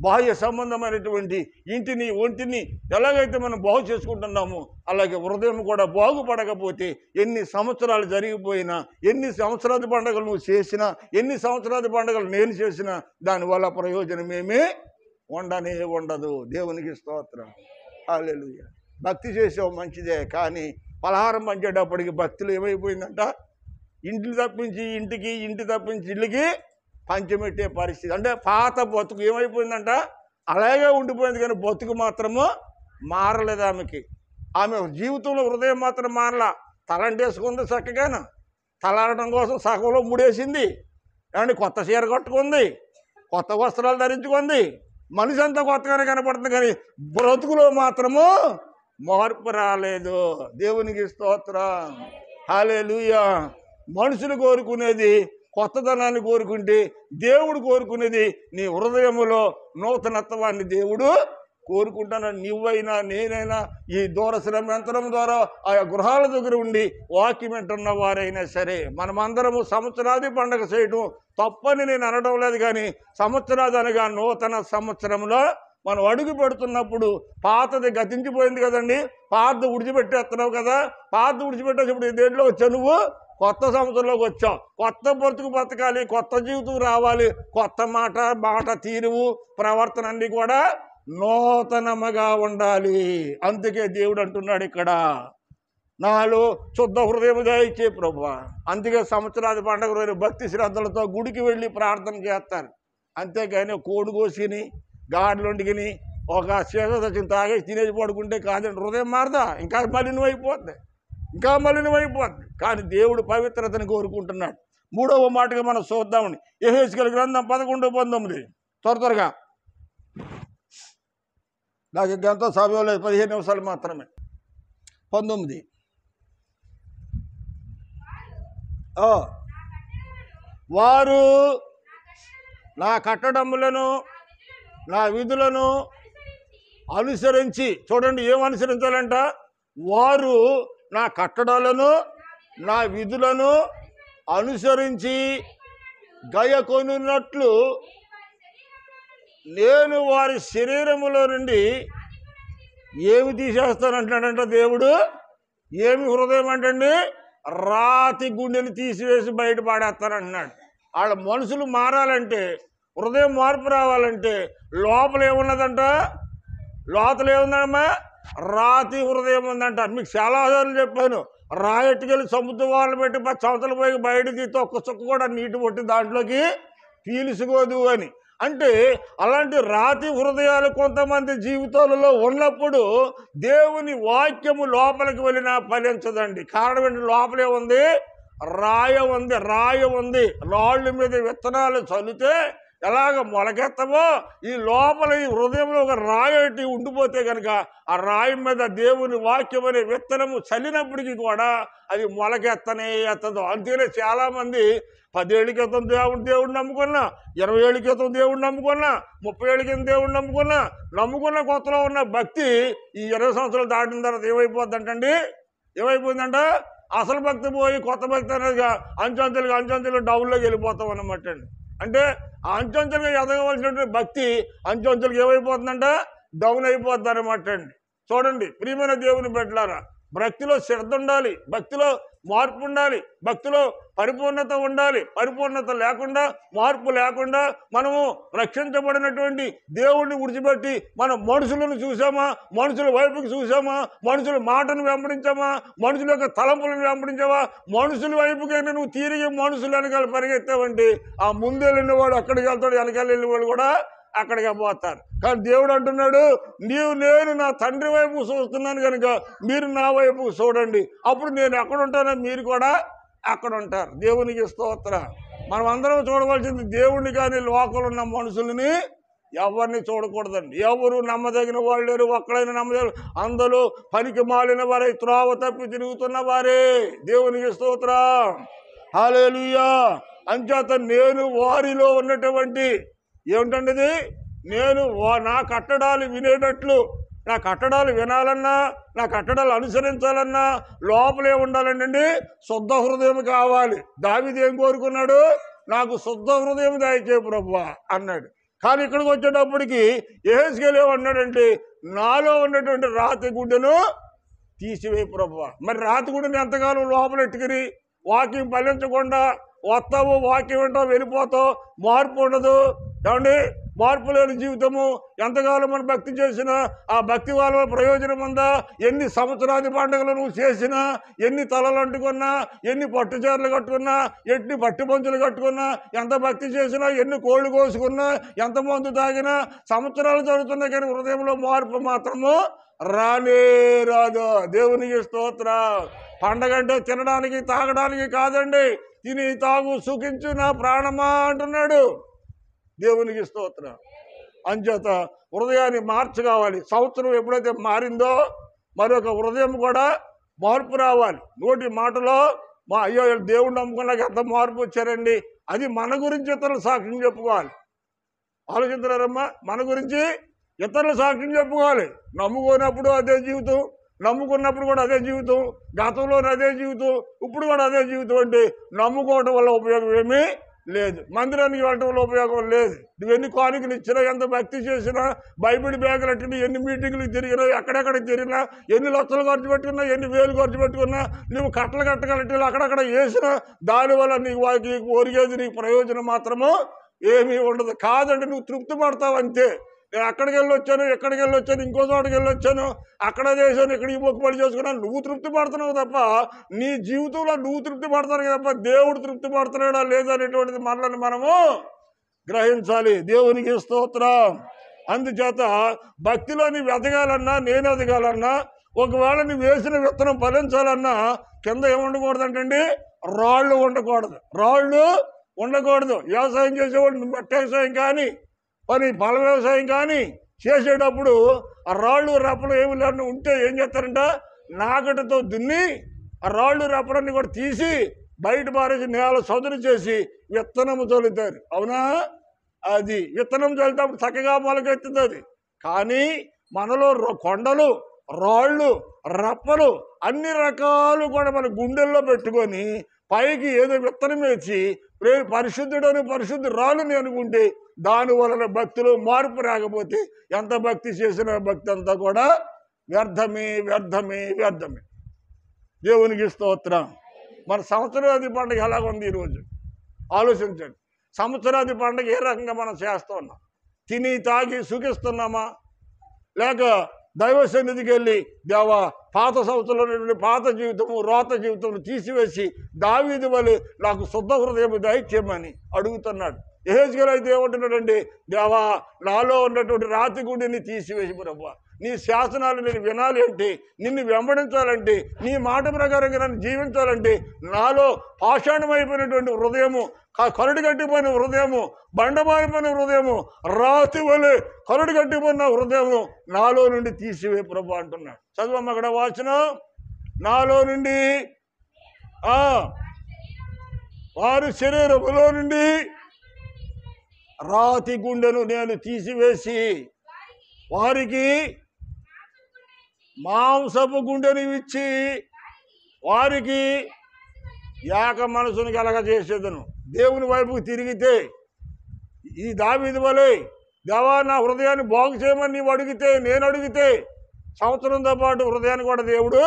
బాహ్య సంబంధమైనటువంటి ఇంటిని, ఒంటిని ఎలాగైతే మనం బాగు చేసుకుంటున్నామో అలాగే హృదయం కూడా బాగుపడకపోతే ఎన్ని సంవత్సరాలు జరిగిపోయినా, ఎన్ని సంవత్సరాది పండుగలు నువ్వు చేసినా, ఎన్ని సంవత్సరాది పండుగలు నేను చేసినా దానివల్ల ప్రయోజనం ఏమీ ఉండదు. దేవునికి స్తోత్రం, హల్లెలూయా. భక్తి చేసావు మంచిదే, కానీ పలహారం పంచేటప్పటికి భక్తులు ఏమైపోయిందంట, ఇంటిని తప్పించి ఇంటికి, ఇంటి తప్పించి ఇళ్ళకి పంచమెట్టే పరిస్థితి. అంటే పాత బతుకు ఏమైపోయిందంట, అలాగే ఉండిపోయింది. కానీ బతుకు మాత్రము మారలేదు ఆమెకి. ఆమె జీవితంలో హృదయం మాత్రం మారలా. తలంటేసుకుంది చక్కగాను, తలాడటం కోసం సగంలో ముడేసింది, ఏమంటే కొత్త చీర కట్టుకుంది, కొత్త వస్త్రాలు ధరించుకుంది, మనిషి అంతా కొత్తగానే కనపడుతుంది. కానీ బ్రతుకులో మాత్రము మార్పు రాలేదు. దేవునికి స్తోత్రం, హల్లెలూయా. మనుషులు కోరుకునేది కొత్తదనాన్ని కోరుకుంటే, దేవుడు కోరుకునేది నీ హృదయములో నూతనత్వాన్ని దేవుడు కోరుకుంటానని. నువ్వైనా నేనైనా ఈ దూరశ్రమ యంత్రం ద్వారా ఆయా గృహాల దగ్గర ఉండి వాక్యం వింటున్న వారైనా సరే, మనమందరము సంవత్సరాది పండుగ చేయటం తప్పని నేను అనడం లేదు. కానీ సంవత్సరాది అనగా నూతన సంవత్సరంలో మనం అడుగు పెడుతున్నప్పుడు పాతది గతించిపోయింది కదండి, పాత విడిచిపెట్టేస్తున్నావు కదా. పాత విడిచిపెట్టేటప్పుడు దేంట్లో వచ్చావు నువ్వు, కొత్త సంవత్సరంలోకి వచ్చావు. కొత్త బ్రతుకు బతకాలి, కొత్త జీవితం రావాలి, కొత్త మాట తీరువు, ప్రవర్తన అన్నీ కూడా నూతనముగా ఉండాలి. అందుకే దేవుడు అంటున్నాడు ఇక్కడ, నాలో శుద్ధ హృదయం దయచే ప్రభువా. అందుకే సంవత్సరాది పండుగ రోజు భక్తి శ్రద్ధలతో గుడికి వెళ్ళి ప్రార్థన చేస్తారు. అంతేగాని కోడి కోసిని, గాడిలొండికిని, ఒక శేషదక్షిణ తాగేసి తినేసి పడుకుంటే కాదండి, హృదయం మారదా, ఇంకా మలినమైపోద్ది. కానీ దేవుడు పవిత్రతను కోరుకుంటున్నాడు. మూడవ మాటగా మనం చూద్దామని యెహెజ్కేలు గ్రంథం 11:19. త్వరగా, నాకు ఇంకెంతో సమయం లేదు, 15 నిమిషాలు మాత్రమే. 19. వారు నా కట్టడములను, నా విధులను అనుసరించి, చూడండి ఏం అనుసరించాలంట, వారు నా కట్టడాలను, నా విధులను అనుసరించి గైకొనున్నట్లు నేను వారి శరీరములో నుండి ఏమి తీసేస్తానంటాడంట దేవుడు. ఏమి హృదయం అంటండి, రాతి గుండెలు తీసివేసి బయట పాడేస్తానంటున్నాడు. వాళ్ళ మనుషులు మారాలంటే, హృదయం మార్పు రావాలంటే లోపల ఏమున్నదంట, లోపల ఏముందమ్మా, రాతి హృదయం ఉందంట. మీకు చాలా సార్లు చెప్పాను, రాయట్టుకెళ్ళి సముద్ర వాళ్ళు పెట్టి 10 సంవత్సరాలు పోయి బయటికి ఒక్క చుక్క కూడా నీటి పొట్టి దాంట్లోకి పీల్చుకోదు అని. అంటే అలాంటి రాతి హృదయాలు కొంతమంది జీవితాలలో ఉన్నప్పుడు దేవుని వాక్యము లోపలికి వెళ్ళినా ఫలించదండి. కారణం ఏంటి, లోపలే ఉంది, రాయ ఉంది. రాళ్ళ మీద విత్తనాలు చల్లితే ఎలాగ మొలకెత్తమో ఈ లోపల ఈ హృదయంలో ఒక రాయి ఉండిపోతే కనుక ఆ రాయి మీద దేవుని వాక్యం అనే విత్తనము చల్లినప్పటికీ కూడా అది మొలకెత్తనే ఎత్తదు. అందుకనే చాలామంది 10 ఏళ్ళ క్రితం దేవుడిని నమ్ముకున్నా, 20 ఏళ్ళ క్రితం దేవుడిని నమ్ముకున్నా, 30 ఏళ్ళ క్రితం దేవుడిని నమ్ముకున్న కొత్తలో ఉన్న భక్తి ఈ 20 సంవత్సరాలు దాటిన తర్వాత ఏమైపోయిందంట, అసలు భక్తి పోయి కొత్త భక్తి అనేదిగా అంచెంచెలుగా డౌన్లోకి వెళ్ళిపోతాం అన్నమాట అండి. అంటే అంచెంచెలుగా ఎదగవలసినటువంటి భక్తి అంచెంచెలుగా ఏమైపోతుందంట, డౌన్ అయిపోద్ది అనమాట అండి. చూడండి ప్రియమైన దేవుని బిడ్డలారా, భక్తిలో శ్రద్ధ ఉండాలి, భక్తిలో మార్పు ఉండాలి, భక్తిలో పరిపూర్ణత ఉండాలి. పరిపూర్ణత లేకుండా, మార్పు లేకుండా మనము రక్షించబడినటువంటి దేవుడిని విడిచిపెట్టి మనం మనుషులను చూసామా, మనుషుల వైపుకి చూసామా, మనుషుల మాటను వెంబడించామా, మనుషుల యొక్క తలంపులను వెంబడించావా, మనుషుల వైపుకైనా నువ్వు తిరిగి మనుషులు వెనకాల పరిగెత్తావంటే ఆ ముందు వెళ్ళిన వాడు అక్కడికి వెళ్తాడు, వెనకాల వెళ్ళిన వాడు కూడా అక్కడికి పోతారు. కానీ దేవుడు అంటున్నాడు, నేను నా తండ్రి వైపు చూస్తున్నాను కనుక మీరు నా వైపు చూడండి, అప్పుడు నేను ఎక్కడ ఉంటానో మీరు కూడా అక్కడ ఉంటారు. దేవునికి స్తోత్రం. మనం అందరం చూడవలసింది దేవుడిని కానీ లోకంలో ఉన్న మనుషుల్ని ఎవరిని చూడకూడదండి. ఎవరు నమ్మదగిన వాళ్ళు లేరు, ఒక్కడైనా నమ్మదగిన, అందరూ పనికి మాలిన వారే, త్రోవ తప్పి తిరుగుతున్న వారే. దేవునికి స్తోత్రం. హల్లెలూయా. అంచేత నేను వారిలో ఉన్నటువంటి ఏమిటండి ఇది, నేను నా కట్టడాలు వినేటట్లు, నా కట్టడాలు వినాలన్నా, నా కట్టడాలు అనుసరించాలన్నా లోపలే ఉండాలండి, శుద్ధ హృదయం కావాలి. దావీదు ఏం కోరుకున్నాడు? నాకు శుద్ధ హృదయం దయచేయి ప్రభువా అన్నాడు. కానీ ఇక్కడికి వచ్చేటప్పటికి యెహెజ్కేలు ఏమన్నాడంటే, నాలో ఉన్నటువంటి రాతి గుడ్డను తీసివేయి ప్రభువా. మరి రాతి గుడ్డను ఎంతకాలం లోపల ఎట్టుకుని వాక్యం ఫలించకుండా వస్తావు, వాక్యం వింటావు, వెళ్ళిపోతావు, మార్పు ఉండదు. ఏమండి, మార్పు లేని జీవితము. ఎంతకాలం మనం భక్తి చేసినా ఆ భక్తి వల్ల ప్రయోజనం ఉందా? ఎన్ని సంవత్సరాది పండుగలు నువ్వు చేసినా, ఎన్ని తలలు అంటుకున్నా, ఎన్ని పట్టుచీరలు కట్టుకున్నా, ఎన్ని పట్టు పంచులు కట్టుకున్నా, ఎంత భక్తి చేసినా, ఎన్ని కోళ్ళు కోసుకున్నా, ఎంత మందు తాగినా, సంవత్సరాలు జరుగుతున్నా కానీ హృదయంలో మార్పు మాత్రము రానే రాదు. దేవునికి స్తోత్రం. పండగ అంటే తినడానికి తాగడానికి కాదండి, తిని తాగు సుఖించు నా ప్రాణమా అంటున్నాడు. దేవునికి స్తోత్రం. అంచేత హృదయాన్ని మార్చుకోవాలి. సంవత్సరం ఎప్పుడైతే మారిందో మరొక హృదయం కూడా మార్పు రావాలి. నోటి మాటలో అయ్యో దేవుడు నమ్ముకున్నాక ఎంత మార్పు వచ్చారండి, అది మన గురించి ఇతరులు సాక్ష్యం చెప్పుకోవాలి. ఆలోచించారమ్మా, మన గురించి ఇతరులు సాక్ష్యం చెప్పుకోవాలి. నమ్ముకున్నప్పుడు అదే జీవితం, నమ్ముకున్నప్పుడు కూడా అదే జీవితం, గతంలోనే అదే జీవితం, ఇప్పుడు కూడా అదే జీవితం. అంటే నమ్ముకోవటం వల్ల ఉపయోగం ఏమీ లేదు, మందిరానికి వెళ్ళటం వల్ల ఉపయోగం లేదు. నువ్వు ఎన్ని కానుకలు ఇచ్చినా, ఎంత భక్తి చేసినా, బైబిల్ బ్యాగులు అట్టినా, ఎన్ని మీటింగ్లకు తిరిగినా, ఎక్కడెక్కడికి తిరిగినా, ఎన్ని లక్షలు ఖర్చు పెట్టుకున్నా, ఎన్ని వేలు ఖర్చు పెట్టుకున్నా, నువ్వు కట్టలు కట్టగలటి అక్కడక్కడ వేసినా దానివల్ల నీకు ఒరిగేది నీకు ప్రయోజనం మాత్రము ఏమీ ఉండదు. కాదంటే నువ్వు తృప్తి పడతావు అంతే. నేను అక్కడికి వెళ్ళొచ్చాను, ఎక్కడికి వెళ్ళొచ్చాను, ఇంకో చోటకి వెళ్ళొచ్చాను, అక్కడ చేశాను, ఇక్కడికి మొక్కుబడి చేసుకున్నాను, నువ్వు తృప్తి పడుతున్నావు తప్ప నీ జీవితంలో నువ్వు తృప్తి పడుతున్నావు తప్ప దేవుడు తృప్తి పడుతున్నాడా లేదా అనేటువంటిది మనల్ని మనము గ్రహించాలి. దేవునికి స్తోత్రం. అందుచేత భక్తిలో నీవు ఎదగాలన్నా, నేను ఎదగాలన్నా, ఒకవేళ నువ్వు వేసిన విత్తనం ఫలించాలన్నా కింద ఏముండకూడదంటండి, రాళ్ళు ఉండకూడదు. రాళ్ళు ఉండకూడదు. వ్యవసాయం చేసేవాళ్ళు మట్టి వ్యవసాయం కానీ ఫల వ్యవసాయం కానీ చేసేటప్పుడు ఆ రాళ్ళు రప్పలు ఏమి లేకుండా ఉంటే ఏం చేస్తారంట, నాగటితో దున్ని ఆ రాళ్ళు రప్పలన్నీ కూడా తీసి బయట పారేసి నేల సదును చేసి విత్తనము చల్లుతారు. అవునా? అది విత్తనం చల్లినప్పుడు చక్కగా మొలకెత్తుంది అది. కానీ మనలో కొండలు, రాళ్ళు, రప్పలు అన్ని రకాలు కూడా మన గుండెల్లో పెట్టుకొని పైకి ఏదో విత్తనం వేసి పరిశుద్ధుడని పరిశుద్ధురాలని అనుకుంటే దాని వలన భక్తిలో మార్పు రాకపోతే ఎంత భక్తి చేసిన భక్తి అంతా కూడా వ్యర్థమే వ్యర్థమే వ్యర్థమే. దేవునికి స్తోత్రం. మన సంవత్సరాది పండుగ ఎలాగుంది ఈరోజు ఆలోచించండి. సంవత్సరాది పండుగ ఏ రకంగా మనం చేస్తూ ఉన్నాం? తిని తాగి సుఖిస్తున్నామా, లేక దైవ సన్నిధికి వెళ్ళి దేవా పాత సంవత్సరంలో పాత జీవితము, రోత జీవితము తీసివేసి దావీదు వలె నాకు శుద్ధ హృదయం దయచేయమని అడుగుతున్నాడు. యెహెజ్కేలు అయితే ఏమంటున్నాడండి, దేవా నాలో ఉన్నటువంటి రాతి గుండెని తీసివేసి ప్రభువా, నీ శాసనాలు నేను వినాలి అంటే, నిన్ను వెంబడించాలంటే, నీ మాట ప్రకారంగా నన్ను జీవించాలంటే నాలో పాషాణమైపోయినటువంటి హృదయము, కరుడు కట్టిపోయిన హృదయము, బండమారిపోయిన హృదయము, రాతి వలె కరుడు కట్టిపోయిన హృదయము నాలో నుండి తీసివే ప్రభు అంటున్నాడు. చదువమ్మ అక్కడ వాచనం. నాలో నుండి వారి శరీరములో నుండి రాతి గుండెను నేను తీసివేసి వారికి మాంసపు గుండెను ఇచ్చి వారికి ఏక మనసును కలగజేసేదను. దేవుని వైపుకు తిరిగితే ఈ దావీదు వలె దేవా నా హృదయాన్ని బాగు చేయమని నీవు అడిగితే, నేను అడిగితే సంవత్సరంతో పాటు హృదయాన్ని కూడా దేవుడు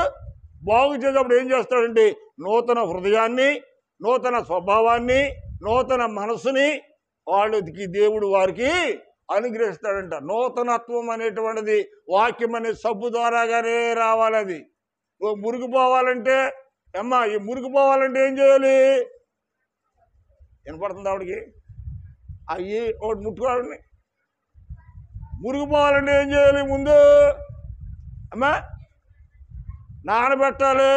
బాగు చేసేటప్పుడు ఏం చేస్తాడంటే నూతన హృదయాన్ని, నూతన స్వభావాన్ని, నూతన మనసుని వాళ్ళకి దేవుడు వారికి అనుగ్రహిస్తాడంట. నూతనత్వం అనేటువంటిది వాక్యం అనే సబ్బు ద్వారాగానే రావాలి. అది మురిగిపోవాలంటే ఈ మురిగిపోవాలంటే ఏం చేయాలి? వినపడుతుంది ఆవిడకి? అవి ఒకటి ముట్టుకోవాలని మురిగిపోవాలంటే ఏం చేయాలి? ముందు నానబెట్టాలి,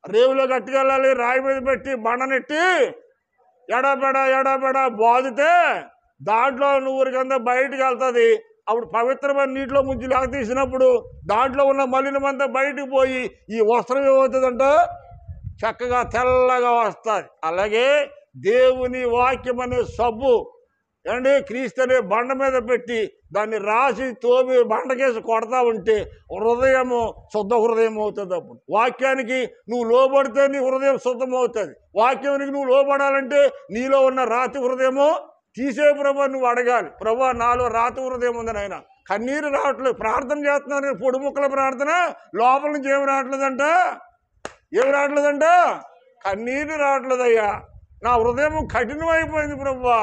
రేవులో కట్టుకెళ్ళాలి, రాయి మీద పెట్టి బండనెట్టి ఎడబెడ బాదితే దాంట్లో నువ్వురికంతా బయటికి వెళ్తుంది. అప్పుడు పవిత్రమైన నీటిలో ముంచి లేక తీసినప్పుడు దాంట్లో ఉన్న మలినమంతా బయటికి పోయి ఈ వస్త్రం ఏమవుతుందంట? చక్కగా తెల్లగా వస్తుంది. అలాగే దేవుని వాక్యం అనే సబ్బు క్రీస్తు అనే బండ మీద పెట్టి దాన్ని రాసి తోమి బండకేసి కొడతా ఉంటే హృదయము శుద్ధ హృదయం అవుతుంది. అప్పుడు వాక్యానికి నువ్వు లోబడితే నీ హృదయం శుద్ధమవుతుంది. వాక్యానికి నువ్వు లోబడాలంటే నీలో ఉన్న రాతి హృదయము తీసే ప్రభా నువ్వు అడగాలి. ప్రభా నాలో రాతి హృదయం ఉందని. ఆయన కన్నీరు రావట్లేదు, ప్రార్థన చేస్తున్నాను, పొడి ముక్కల ప్రార్థన, లోపల నుంచి ఏమి రావట్లేదంట? కన్నీరు రావట్లేదయ్యా, నా హృదయం కఠినమైపోయింది ప్రభా,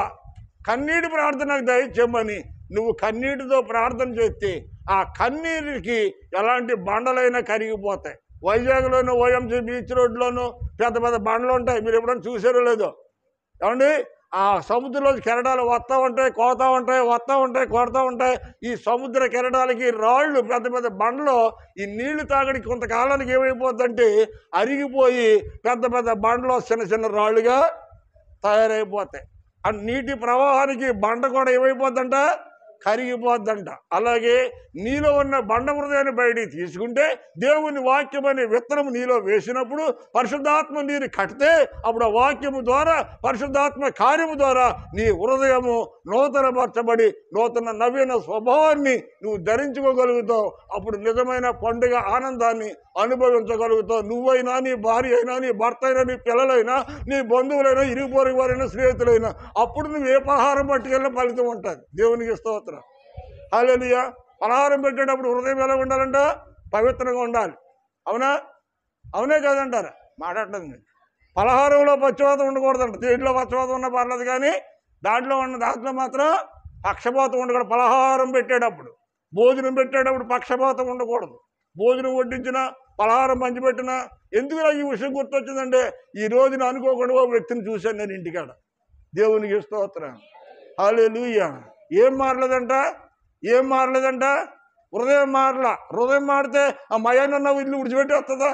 కన్నీటి ప్రార్థన నాకు దయచేయమని నువ్వు కన్నీటితో ప్రార్థన చేస్తే ఆ కన్నీరుకి ఎలాంటి బండలైనా కరిగిపోతాయి. వైజాగ్లోనూ ఓఎంసీ బీచ్ రోడ్లోనూ పెద్ద పెద్ద బండలు ఉంటాయి. మీరు ఎప్పుడైనా చూసారో లేదో? ఏమండి, ఆ సముద్రంలో కెరటాలు వస్తూ ఉంటాయి, కోతా ఉంటాయి, వస్తూ ఉంటాయి, కొడతా ఉంటాయి. ఈ సముద్ర కెరటాలకి రాళ్ళు పెద్ద పెద్ద బండలు ఈ నీళ్లు తాగడికి కొంతకాలానికి ఏమైపోద్దంటే అరిగిపోయి పెద్ద పెద్ద బండలు చిన్న చిన్న రాళ్ళుగా తయారైపోతాయి. ఆ నీటి ప్రవాహానికి బండ కూడా ఏమైపోద్దంట? కరిగిపోద్దంట. అలాగే నీలో ఉన్న బండ హృదయాన్ని బయటికి తీసుకుంటే దేవుని వాక్యం అనే విత్తనం నీలో వేసినప్పుడు పరిశుద్ధాత్మ నీరు కడితే అప్పుడు ఆ వాక్యము ద్వారా పరిశుద్ధాత్మ కార్యము ద్వారా నీ హృదయము నూతనపరచబడి నూతన నవీన స్వభావాన్ని నువ్వు ధరించుకోగలుగుతావు. అప్పుడు నిజమైన పండుగ ఆనందాన్ని అనుభవించగలుగుతావు. నువ్వైనా, నీ భార్య అయినా, నీ భర్త అయినా, నీ పిల్లలైనా, నీ బంధువులైనా, ఇరుగు పొరుగు వారైనా, స్నేహితులైనా, అప్పుడు నువ్వు ఏ పలహారం పట్టుకెళ్ళినా ఫలితం ఉంటుంది. దేవునికి స్తోత్రం. హల్లెలూయా. పలహారం పెట్టేటప్పుడు హృదయం ఎలా ఉండాలంట? పవిత్రంగా ఉండాలి. అవునే కాదంటారా? మాట్లాడలేదు. పలహారంలో పక్షపాతం ఉండకూడదంట. దీంట్లో పక్షపాతం ఉన్న పర్లేదు, కానీ దాంట్లో మాత్రం పక్షపాతం ఉండకూడదు. పలహారం పెట్టేటప్పుడు, భోజనం పెట్టేటప్పుడు పక్షపాతం ఉండకూడదు. భోజనం వడ్డించినా, పలహారం పంచిపెట్టినా. ఎందుకు నాకు ఈ విషయం గుర్తొచ్చిందంటే ఈ రోజున అనుకోకుండా ఒక వ్యక్తిని చూశాను నేను ఇంటికాడ. దేవునికి స్తోత్రం. హల్లెలూయా. ఏం మారలేదంట? హృదయం మారలా. హృదయం మారితే ఆ మయాన్న ఇల్లు విడిచిపెట్టి వస్తుందా?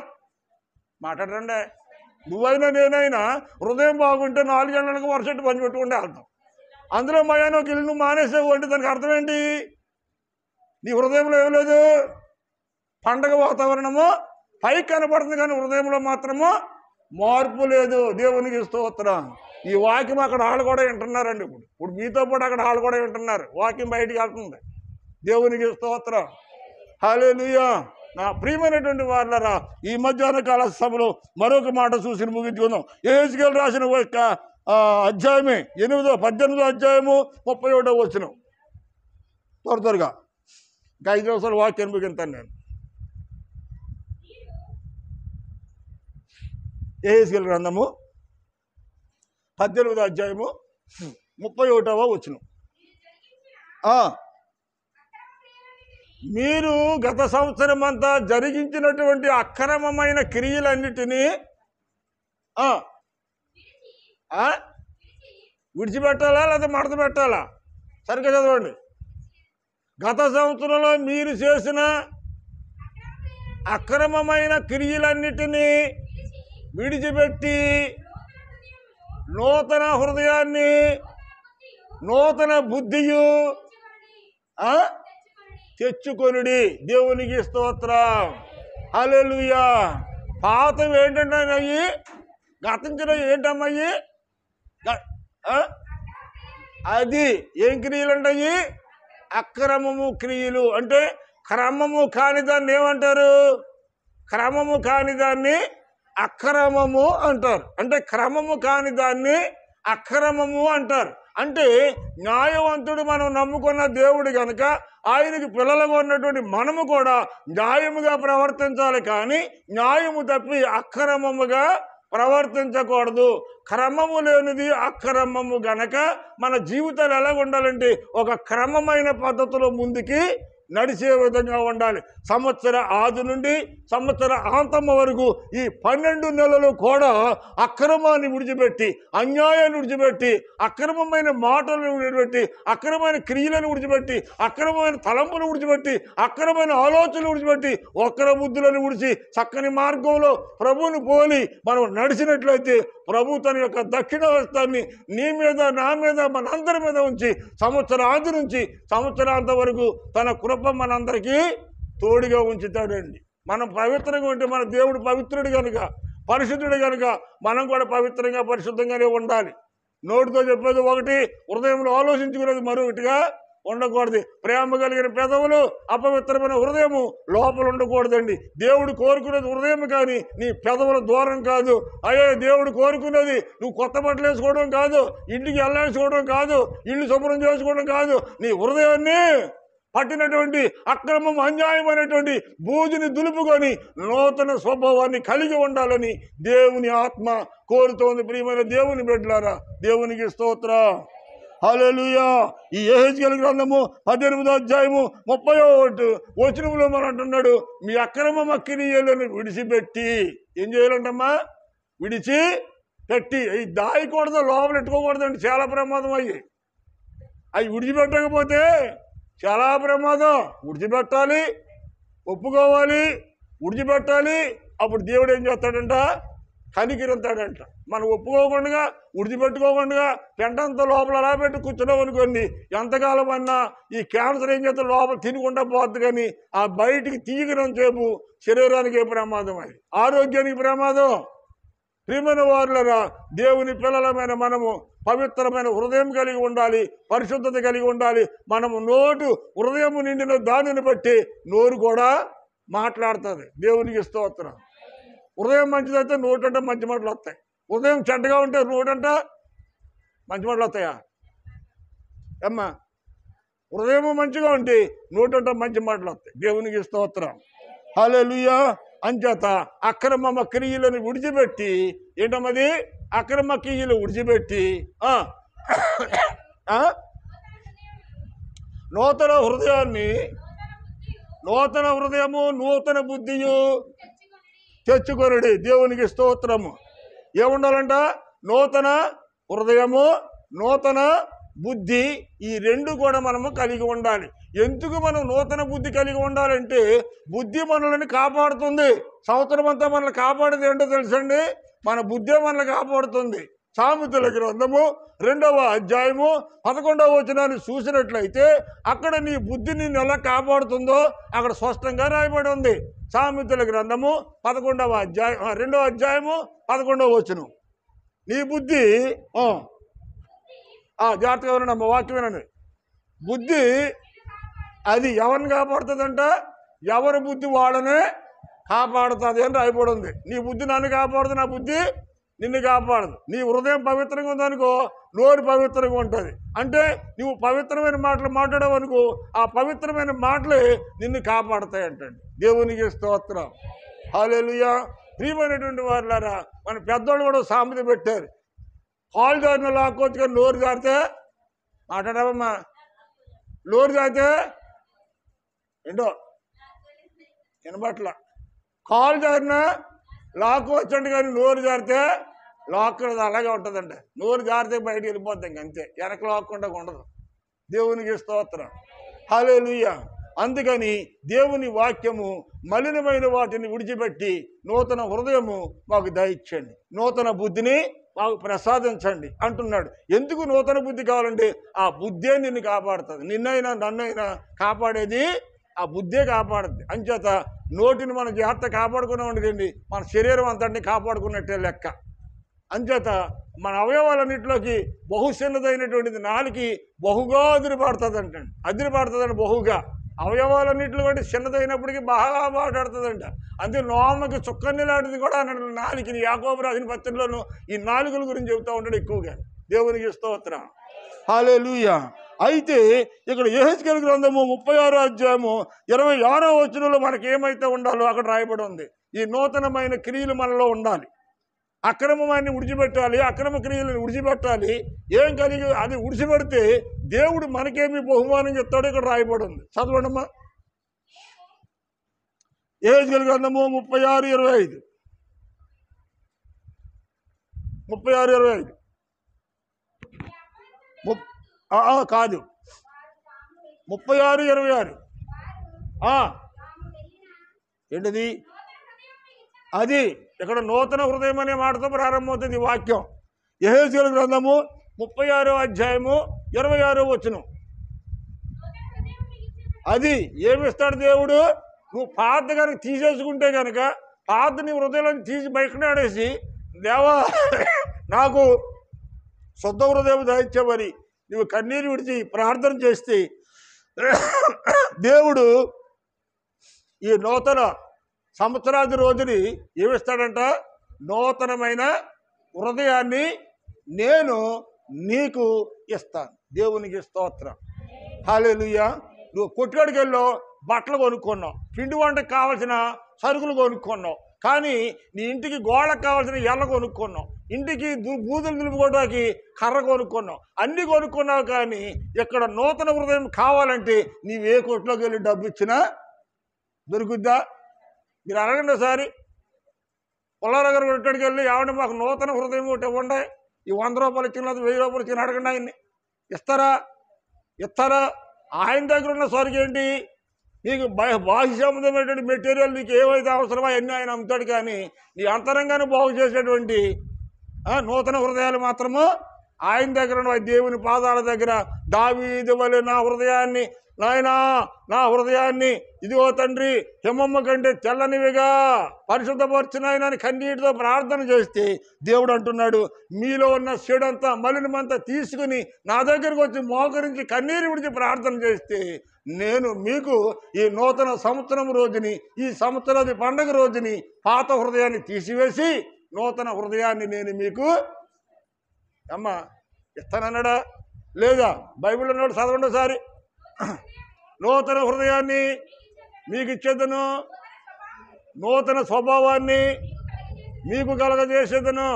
మాట్లాడరండి. నువ్వైనా నేనైనా హృదయం బాగుంటే 4 గంటలకు వరుసెట్టు పని పెట్టుకుంటే వెళ్తాం. అందులో మయాన్న ఒక ఇల్లు నువ్వు మానేసావు అంటే దానికి అర్థం ఏంటి? నీ హృదయంలో ఏం లేదు. పండగ వాతావరణము పైకి కనపడుతుంది, కానీ హృదయంలో మాత్రము మార్పు లేదు. దేవునికి స్తోత్రం. ఈ వాక్యం అక్కడ వాళ్ళు కూడా వింటున్నారండి. ఇప్పుడు మీతో పాటు అక్కడ వాళ్ళు కూడా వింటున్నారు. వాక్యం బయటికి వెళ్తుంది. దేవునికి స్తోత్రం. హల్లెలూయా. నా ప్రియమైనటువంటి వాళ్ళరా, ఈ మధ్యాహ్న కాల సభలో మరొక మాట చూసి ముగించుకుందాం. యెహెజ్కేలు రాసిన అధ్యాయమే 18వ అధ్యాయము 31వ వచనం. త్వరగా ఇంకా 5 నిమిషాలు వాక్యాన్ని ముగింతాను నేను. యెహెజ్కేలు గ్రంథము 18వ అధ్యాయము 31వ వచనం. మీరు గత సంవత్సరం అంతా జరిగించినటువంటి అక్రమమైన క్రియలన్నిటినీ విడిచిపెట్టాలా లేదా మడత పెట్టాలా? సరిగ్గా చదవండి. గత సంవత్సరంలో మీరు చేసిన అక్రమమైన క్రియలన్నిటినీ విడిచిపెట్టి నూతన హృదయాన్ని, నూతన బుద్ధియు తెచ్చుకొనుడి. దేవునికి స్తోత్రం. హల్లెలూయా. పాతం ఏంటంటే అయ్యి గతించిన ఏంటమ్మయ్యి? అది ఏం క్రియలు అంటాయి? అక్రమము క్రియలు. అంటే క్రమము కాని దాన్ని ఏమంటారు? క్రమము కాని దాన్ని అక్రమము అంటారు. అంటే క్రమము కాని దాన్ని అక్రమము అంటారు. అంటే న్యాయవంతుడు మనం నమ్ముకున్న దేవుడు కనుక ఆయనకి పిల్లలుగా ఉన్నటువంటి మనము కూడా న్యాయముగా ప్రవర్తించాలి, కానీ న్యాయము తప్పి అక్రమముగా ప్రవర్తించకూడదు. క్రమము లేనిది అక్రమము గనక మన జీవితాలు ఎలా ఉండాలంటే ఒక క్రమమైన పద్ధతిలో ముందుకి నడిచే విధంగా ఉండాలి. సంవత్సర ఆది నుండి సంవత్సర అంతము వరకు ఈ 12 నెలలు కూడా అక్రమాన్ని విడిచిపెట్టి, అన్యాయాన్ని విడిచిపెట్టి, అక్రమమైన మాటలను విడిచిపెట్టి, అక్రమమైన క్రియలను విడిచిపెట్టి, అక్రమమైన తలంపులు విడిచిపెట్టి, అక్రమమైన ఆలోచనలు విడిచిపెట్టి, వక్ర బుద్ధులను విడిచి చక్కని మార్గంలో ప్రభువుని పోలి మనం నడిచినట్లయితే ప్రభు తన యొక్క దక్షిణ హస్తాన్ని నీ మీద, నా మీద, మనందరి మీద ఉంచి సంవత్సర ఆది నుంచి సంవత్సరాంతం వరకు తన కృప మనందరికీ తోడుగా ఉంచుతాడండి. మనం పవిత్రంగా ఉంటే మన దేవుడు పవిత్రుడు కనుక, పరిశుద్ధుడు కనుక మనం కూడా పవిత్రంగా పరిశుద్ధంగానే ఉండాలి. నోటితో చెప్పేది ఒకటి, హృదయంలో ఆలోచించుకునేది మరొకటిగా ఉండకూడదు. ప్రేమ కలిగిన పెదవులు, అపవిత్రమైన హృదయము లోపల ఉండకూడదండి. దేవుడు కోరుకునేది హృదయం కానీ నీ పెదవుల దూరం కాదు. అయ్యే దేవుడు కోరుకునేది నువ్వు కొత్త బట్టలు వేసుకోవడం కాదు, ఇంటికి వెళ్ళేసుకోవడం కాదు, ఇల్లు శుభ్రం చేసుకోవడం కాదు, నీ హృదయాన్ని పట్టినటువంటి అక్రమం, అన్యాయమైనటువంటి బూజుని దులుపుకొని నూతన స్వభావాన్ని కలిగి ఉండాలని దేవుని ఆత్మ కోరుతోంది. ప్రియమైన దేవుని బిడ్డలారా, దేవునికి స్తోత్రం. హల్లెలూయా. ఈ యెహెజ్కేలు గ్రంథము 18వ అధ్యాయము 31వ వచనంలో మనం అంటున్నాడు, మీ అక్రమ క్రియలను విడిచిపెట్టి ఏం చేయాలంటమ్మా? విడిచి పెట్టి. అవి దాయకూడదు, లోపల పెట్టుకోకూడదండి, చాలా ప్రమాదం. అవి విడిచిపెట్టకపోతే చాలా ప్రమాదం. విడిచిపెట్టాలి, ఒప్పుకోవాలి, విడిచిపెట్టాలి. అప్పుడు దేవుడు ఏం చేస్తాడంట? కనికిరంతాడంట. మనం ఒప్పుకోకుండా, విడిచిపెట్టుకోకుండా పెంటంతా లోపల అలా పెట్టి కూర్చున్నాం అనుకోండి, ఎంతకాలం అన్నా ఈ క్యాన్సర్ ఏం చేస్తే లోపల తినకుండా పోద్ది, కానీ ఆ బయటికి తీయగనంతసేపు శరీరానికి ప్రమాదం, అది ఆరోగ్యానికి ప్రమాదం. ప్రియమైన వారులారా, దేవుని పిల్లలమైన మనము పవిత్రమైన హృదయం కలిగి ఉండాలి, పరిశుద్ధత కలిగి ఉండాలి. మనము హృదయము నిండిన దానిని బట్టి నోరు కూడా మాట్లాడుతుంది. దేవునికి స్తోత్రం. హృదయం మంచిదైతే నోటంట మంచి మాటలు వస్తాయి. హృదయం చెడ్డగా ఉంటే నోటంట మంచి మాటలు వస్తాయా అమ్మా? హృదయము మంచిగా ఉంటే నోటంట మంచి మాటలు వస్తాయి. దేవునికి స్తోత్రం. హల్లెలూయా. అంచేత అక్రమ క్రియలను విడిచిపెట్టి, ఏంటమ్మది? అక్రమ క్రియలు విడిచిపెట్టి నూతన హృదయము నూతన బుద్ధియు తెచ్చుకొనుడి. దేవునికి స్తోత్రము. ఏముండాలంట? నూతన హృదయము, నూతన బుద్ధి, ఈ రెండు కూడా మనము కలిగి ఉండాలి. ఎందుకు మనం నూతన బుద్ధి కలిగి ఉండాలంటే బుద్ధి మనల్ని కాపాడుతుంది. సంవత్సరం అంతా మనల్ని కాపాడేది ఏంటో తెలుసండి? మన బుద్ధే మనల్ని కాపాడుతుంది. సామెతల గ్రంథము 2వ అధ్యాయము 11వ వచనాన్ని చూసినట్లయితే అక్కడ నీ బుద్ధి నిన్ను ఎలా కాపాడుతుందో అక్కడ స్పష్టంగా రాయబడి ఉంది. సామెతల గ్రంథము 2వ అధ్యాయము 11వ వచనం. నీ బుద్ధి జాగ్రత్తగా వినండి, వాక్యం వినండి. బుద్ధి అది ఎవరిని కాపాడుతుందంట? ఎవరి బుద్ధి వాళ్ళనే కాపాడుతుంది అని రాయబడి ఉంది. నీ బుద్ధి నన్ను కాపాడుతుంది, నా బుద్ధి నిన్ను కాపాడదు. నీ హృదయం పవిత్రంగా ఉందనుకో, నోరు పవిత్రంగా ఉంటుంది. అంటే నువ్వు పవిత్రమైన మాటలు మాట్లాడవనుకో, ఆ పవిత్రమైన మాటలే నిన్ను కాపాడుతాయి అంటండి. దేవునికి స్తోత్రం. హల్లెలూయా. ప్రియమైనటువంటి వారులారా, మన పెద్దోళ్ళు కూడా సామెత పెట్టారు, కాలు జారిన లాక్కోవచ్చు కానీ నోరు జారితే మాట్లాడవమ్మా. నోరు జారితే ఏంటో వినబట్ల. కాలు జారిన లాక్కోవచ్చండి కానీ నోరు జారితే లాక్కున్నది అలాగే ఉంటుందండి. నోరు జారితే బయటికి వెళ్ళిపోతాం, అంతే, వెనక లాక్కుండా ఉండదు. దేవునికి స్తోత్రం. హల్లెలూయా. అందుకని దేవుని వాక్యము మలినమైన వాటిని విడిచిపెట్టి నూతన హృదయము మాకు దయచేయండి, నూతన బుద్ధిని మాకు ప్రసాదించండి అంటున్నాడు. ఎందుకు నూతన బుద్ధి కావాలంటే ఆ బుద్ధే నిన్ను కాపాడుతుంది. నిన్నైనా నన్నైనా కాపాడేది ఆ బుద్ధే కాపాడుతుంది. అంచేత నోటిని మనం జాగ్రత్త కాపాడుకునే ఉండకండి, మన శరీరం అంతటిని కాపాడుకున్నట్టే లెక్క. అంచేత మన అవయవాలన్నింటిలోకి బహుశన్నదైనటువంటిది నాలుకి బహుగా అదిరిపడుతుంది అంటండి. అదిరిపడుతుందండి బహుగా. అవయవాలన్నింటిలో కంటే చిన్నదైనప్పటికీ బాగా మాట్లాడుతుందంట. అందుకే నోమకి చుక్కన్ని లాంటిది కూడా అన్నాడు నాలుకని. యాకోబు రాసిన పత్రికలోనూ ఈ నాలుకల గురించి చెబుతూ ఉంటాడు ఎక్కువగా. దేవునికి స్తోత్రం. హల్లెలూయా. అయితే ఇక్కడ యెహెజ్కేలు గ్రంథము 36వ అధ్యాయము 26వ వచనంలో మనకి ఏమైతే ఉండాలో అక్కడ రాయబడి ఉంది. ఈ నూతనమైన క్రియలు మనలో ఉండాలి. అక్రమాన్ని విడిచిపెట్టాలి, అక్రమ క్రియలను విడిచిపెట్టాలి. ఏం కలిగి అది విడిచిపెడితే దేవుడు మనకేమి బహుమానం చెప్తాడో ఇక్కడ రాయబడి ఉంది. చదవండమ్మా. యెహెజ్కేలు గ్రంథము 36:25. 36:25 కాదు, 36:26. ఏంటిది? అది ఇక్కడ నూతన హృదయం అనే మాటతో ప్రారంభమవుతుంది ఈ వాక్యం. యెహెజ్కేలు గ్రంథము 36వ అధ్యాయము 26వ వచనం. అది ఏమిస్తాడు దేవుడు? నువ్వు పాత కనుక తీసేసుకుంటే కనుక, పాత నీ హృదయంలో తీసి బయటనే ఆడేసి, దేవా నాకు శుద్ధ హృదయం దయచేమని నువ్వు కన్నీరు విడిచి ప్రార్థన చేస్తే దేవుడు ఈ నూతన సంవత్సరాది రోజుని ఏమిస్తాడంట? నూతనమైన హృదయాన్ని నేను నీకు ఇస్తాను. దేవునికి స్తోత్రం. హల్లెలూయా. నువ్వు కొట్టుకాడికి వెళ్ళో బట్టలు కొనుక్కున్నావు, పిండి వంటకు కావాల్సిన సరుకులు కొనుక్కున్నావు, కానీ నీ ఇంటికి గోడకు కావాల్సిన ఎల్ల కొనుక్కున్నావు, ఇంటికి బూదులు నిలుపుకోవడానికి కర్ర కొనుక్కున్నావు, అన్నీ కొనుక్కున్నావు. కానీ ఇక్కడ నూతన హృదయం కావాలంటే నీవే కొట్లోకి వెళ్ళి డబ్బు ఇచ్చినా దొరుకుద్దా? మీరు అడగండి ఒకసారి. పుల్లారగారు కొట్టడికి వెళ్ళి ఏమంటే మాకు నూతన హృదయం ఒకటి ఇవ్వండి, ఈ 100 రూపాయలు ఇచ్చిన 1000 రూపాయలు ఇచ్చిన అడగండి. ఆయన్ని ఇస్తారా? ఆయన దగ్గర ఉన్న సరుకు ఏంటి? నీకు బాహ్య సంబంధమైనటువంటి మెటీరియల్ నీకు ఏవైతే అవసరమో అవన్నీ ఆయన అమ్ముతాడు. కానీ నీ అంతరంగాన్ని బాగు చేసేటువంటి నూతన హృదయాలు మాత్రము ఆయన దగ్గర ఉన్న దేవుని పాదాల దగ్గర. దావీదు వలె నా హృదయాన్ని, నాయనా నా హృదయాన్ని ఇదిగో తండ్రి హిమమ్మ కంటే తెల్లనివిగా పరిశుద్ధపరిచిన ఆయన కన్నీటితో ప్రార్థన చేస్తే దేవుడు అంటున్నాడు, మీలో ఉన్న చెడంతా మలినమంతా తీసుకుని నా దగ్గరకు వచ్చి మోకరించి కన్నీరు విడిచి ప్రార్థన చేస్తే నేను మీకు ఈ నూతన సంవత్సరం రోజుని, ఈ సంవత్సరాది పండగ రోజుని పాత హృదయాన్ని తీసివేసి నూతన హృదయాన్ని నేను మీకు అమ్మా ఇస్తానన్నాడా లేదా? బైబిల్ అన్నాడు, చదవండి ఒకసారి. నూతన హృదయాన్ని మీకు ఇచ్చేదను, నూతన స్వభావాన్ని మీకు కలగజేసేదను,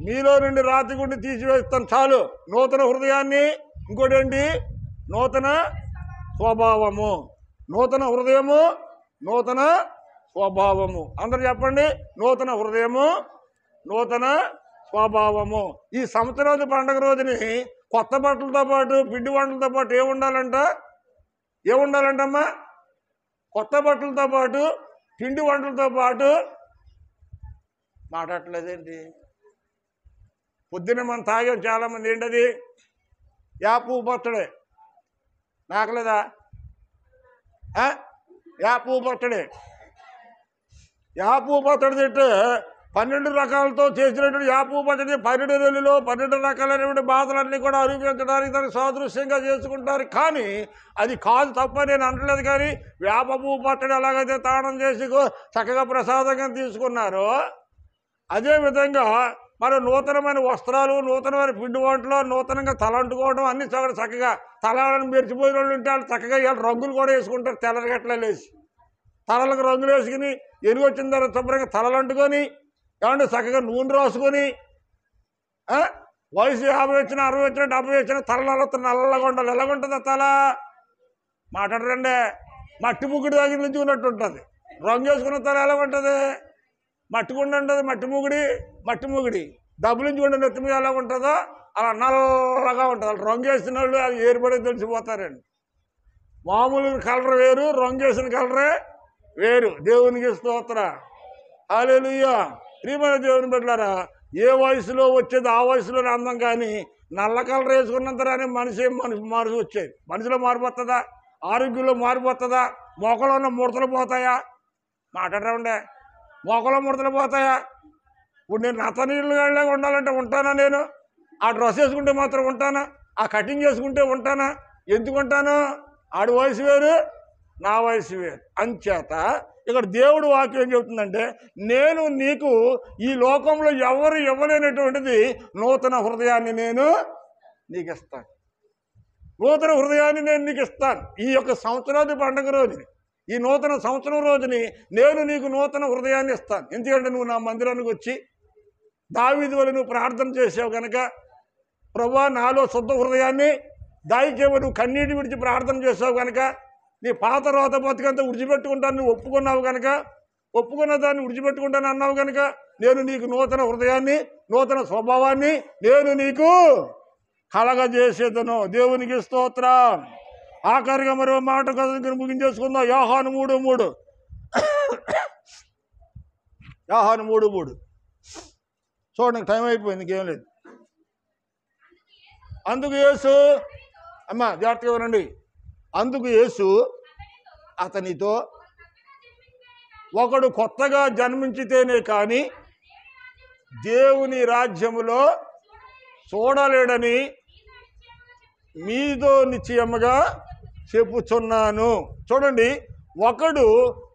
మీలో నుండి రాతి గుండి తీసివేస్తాను. చాలు. నూతన హృదయాన్ని, ఇంకోటి ఏంటి? నూతన స్వభావము. నూతన హృదయము, నూతన స్వభావము. అందరూ చెప్పండి. నూతన హృదయము, నూతన స్వభావము. ఈ సంవత్సరాది పండుగ రోజుని కొత్త బట్టలతో పాటు పిండి వంటలతో పాటు ఏముండాలంటమ్మా? కొత్త బట్టలతో పాటు పిండి వంటలతో పాటు మాట్లాడలేదేంటి? పొద్దున్న మనం తాగాం చాలామంది. ఏంటది? యాపు పచ్చడే. నాకలేదా? యాపు పచ్చడే. యాపు పచ్చడి తింటే 12 రకాలతో చేసినటువంటి యాపు పచ్చడి 12 నెలల్లో 12 రకాలైనటువంటి బాధలన్నీ కూడా అనుభవించడానికి దానికి సాదృశ్యంగా చేసుకుంటారు. కానీ అది కాదు, తప్ప నేను అనట్లేదు. కానీ వేపపు పచ్చడి ఎలాగైతే తాళం చేసి చక్కగా ప్రసాదంగా తీసుకున్నారో అదేవిధంగా మరి నూతనమైన వస్త్రాలు, నూతనమైన పిండి వంటలు, నూతనంగా తలంటుకోవడం అన్నీ చక్కగా తలని మెరిచిపోయిన వాళ్ళు ఉంటే వాళ్ళు చక్కగా రంగులు కూడా వేసుకుంటారు. తెల్లగట్ల వేసి తలలకు రంగులు వేసుకుని ఎరుగు వచ్చిన తర్వాత శుభ్రంగా తలలు అంటుకొని ఏమంటే చక్కగా నూనె రాసుకొని వయసు 50 వచ్చినా 60 వచ్చినా 70 వచ్చినా తల నల్లగా ఉండాలి. ఎలాగుంటుంది తల? మాట్లాడరండి. మట్టి ముగ్గుడి దగ్గర నుంచి ఉన్నట్టు ఉంటుంది. రంగు వేసుకున్న తల ఎలా ఉంటుంది? మట్టి గుండ ఉంటుంది. మట్టి ముగిడి డబ్బుల నుంచి ఉండే నెత్తి మీద ఎలా ఉంటుందో అలా నల్లగా ఉంటుంది. అలా రంగు వేసిన వాళ్ళు అది ఏర్పడే తెలిసిపోతారండి. మామూలు కలర్ వేరు, రంగు వేసిన కలరే వేరు. దేవునికి స్తోత్రం. హల్లెలూయా. ప్రియమైన దేవుని బిడ్డలారా, ఏ వయసులో వచ్చేది ఆ వయసులోనే అందం. కానీ నల్ల కలర్ వేసుకున్నంతరానే మనసు వచ్చేది. మనిషిలో మారిపోతుందా? ఆరోగ్యంలో మారిపోతుందా? మోకలో ఉన్న ముడతలు పోతాయా? మాట్లాడరా? మోకలో ముడతలు పోతాయా? ఇప్పుడు నేను రతనీళ్ళగా ఉండాలంటే ఉంటానా? నేను ఆ డ్రెస్ వేసుకుంటే మాత్రం ఉంటానా? ఆ కటింగ్ చేసుకుంటే ఉంటానా? ఎందుకు ఉంటాను? ఆడి వయసు వేరు, నా వయసు వేరు. అంచేత ఇక్కడ దేవుడు వాక్యం ఏం చెబుతుందంటే, నేను నీకు ఈ లోకంలో ఎవరు ఇవ్వలేనటువంటిది నూతన హృదయాన్ని నేను నీకు ఇస్తాను. నూతన హృదయాన్ని నేను నీకు ఇస్తాను. ఈ యొక్క సంవత్సరాది పండుగ రోజుని, ఈ నూతన సంవత్సరం రోజుని నేను నీకు నూతన హృదయాన్ని ఇస్తాను. ఎందుకంటే నువ్వు నా మందిరానికి వచ్చి దావీదు వలె నువ్వు ప్రార్థన చేసావు కనుక, ప్రభువా నాలో శుద్ధ హృదయాన్ని దాయికేవో నువ్వు కన్నీటి విడిచి ప్రార్థన చేసావు కనుక, నీ పాత రోత బతికంతా విడిచిపెట్టుకుంటాను నువ్వు ఒప్పుకున్నావు కనుక, ఒప్పుకున్న దాన్ని విడిచిపెట్టుకుంటాను అన్నావు కనుక, నేను నీకు నూతన హృదయాన్ని, నూతన స్వభావాన్ని నేను నీకు కలగజేసేదను. దేవునికి స్తోత్రం. ఆఖరిగా మరో మాట కథ ముగించేసుకుందాం. యోహాను 3:3. యోహాను 3:3 చూడండి, టైం అయిపోయింది, ఇంకేం లేదు. అందుకు యేసు, అమ్మా జాగ్రత్తగా వినండి, అందుకు యేసు అతనితో, ఒకడు కొత్తగా జన్మించితేనే కానీ దేవుని రాజ్యములో చూడలేడని మీతో నిశ్చయముగా చెప్పుచున్నాను. చూడండి, ఒకడు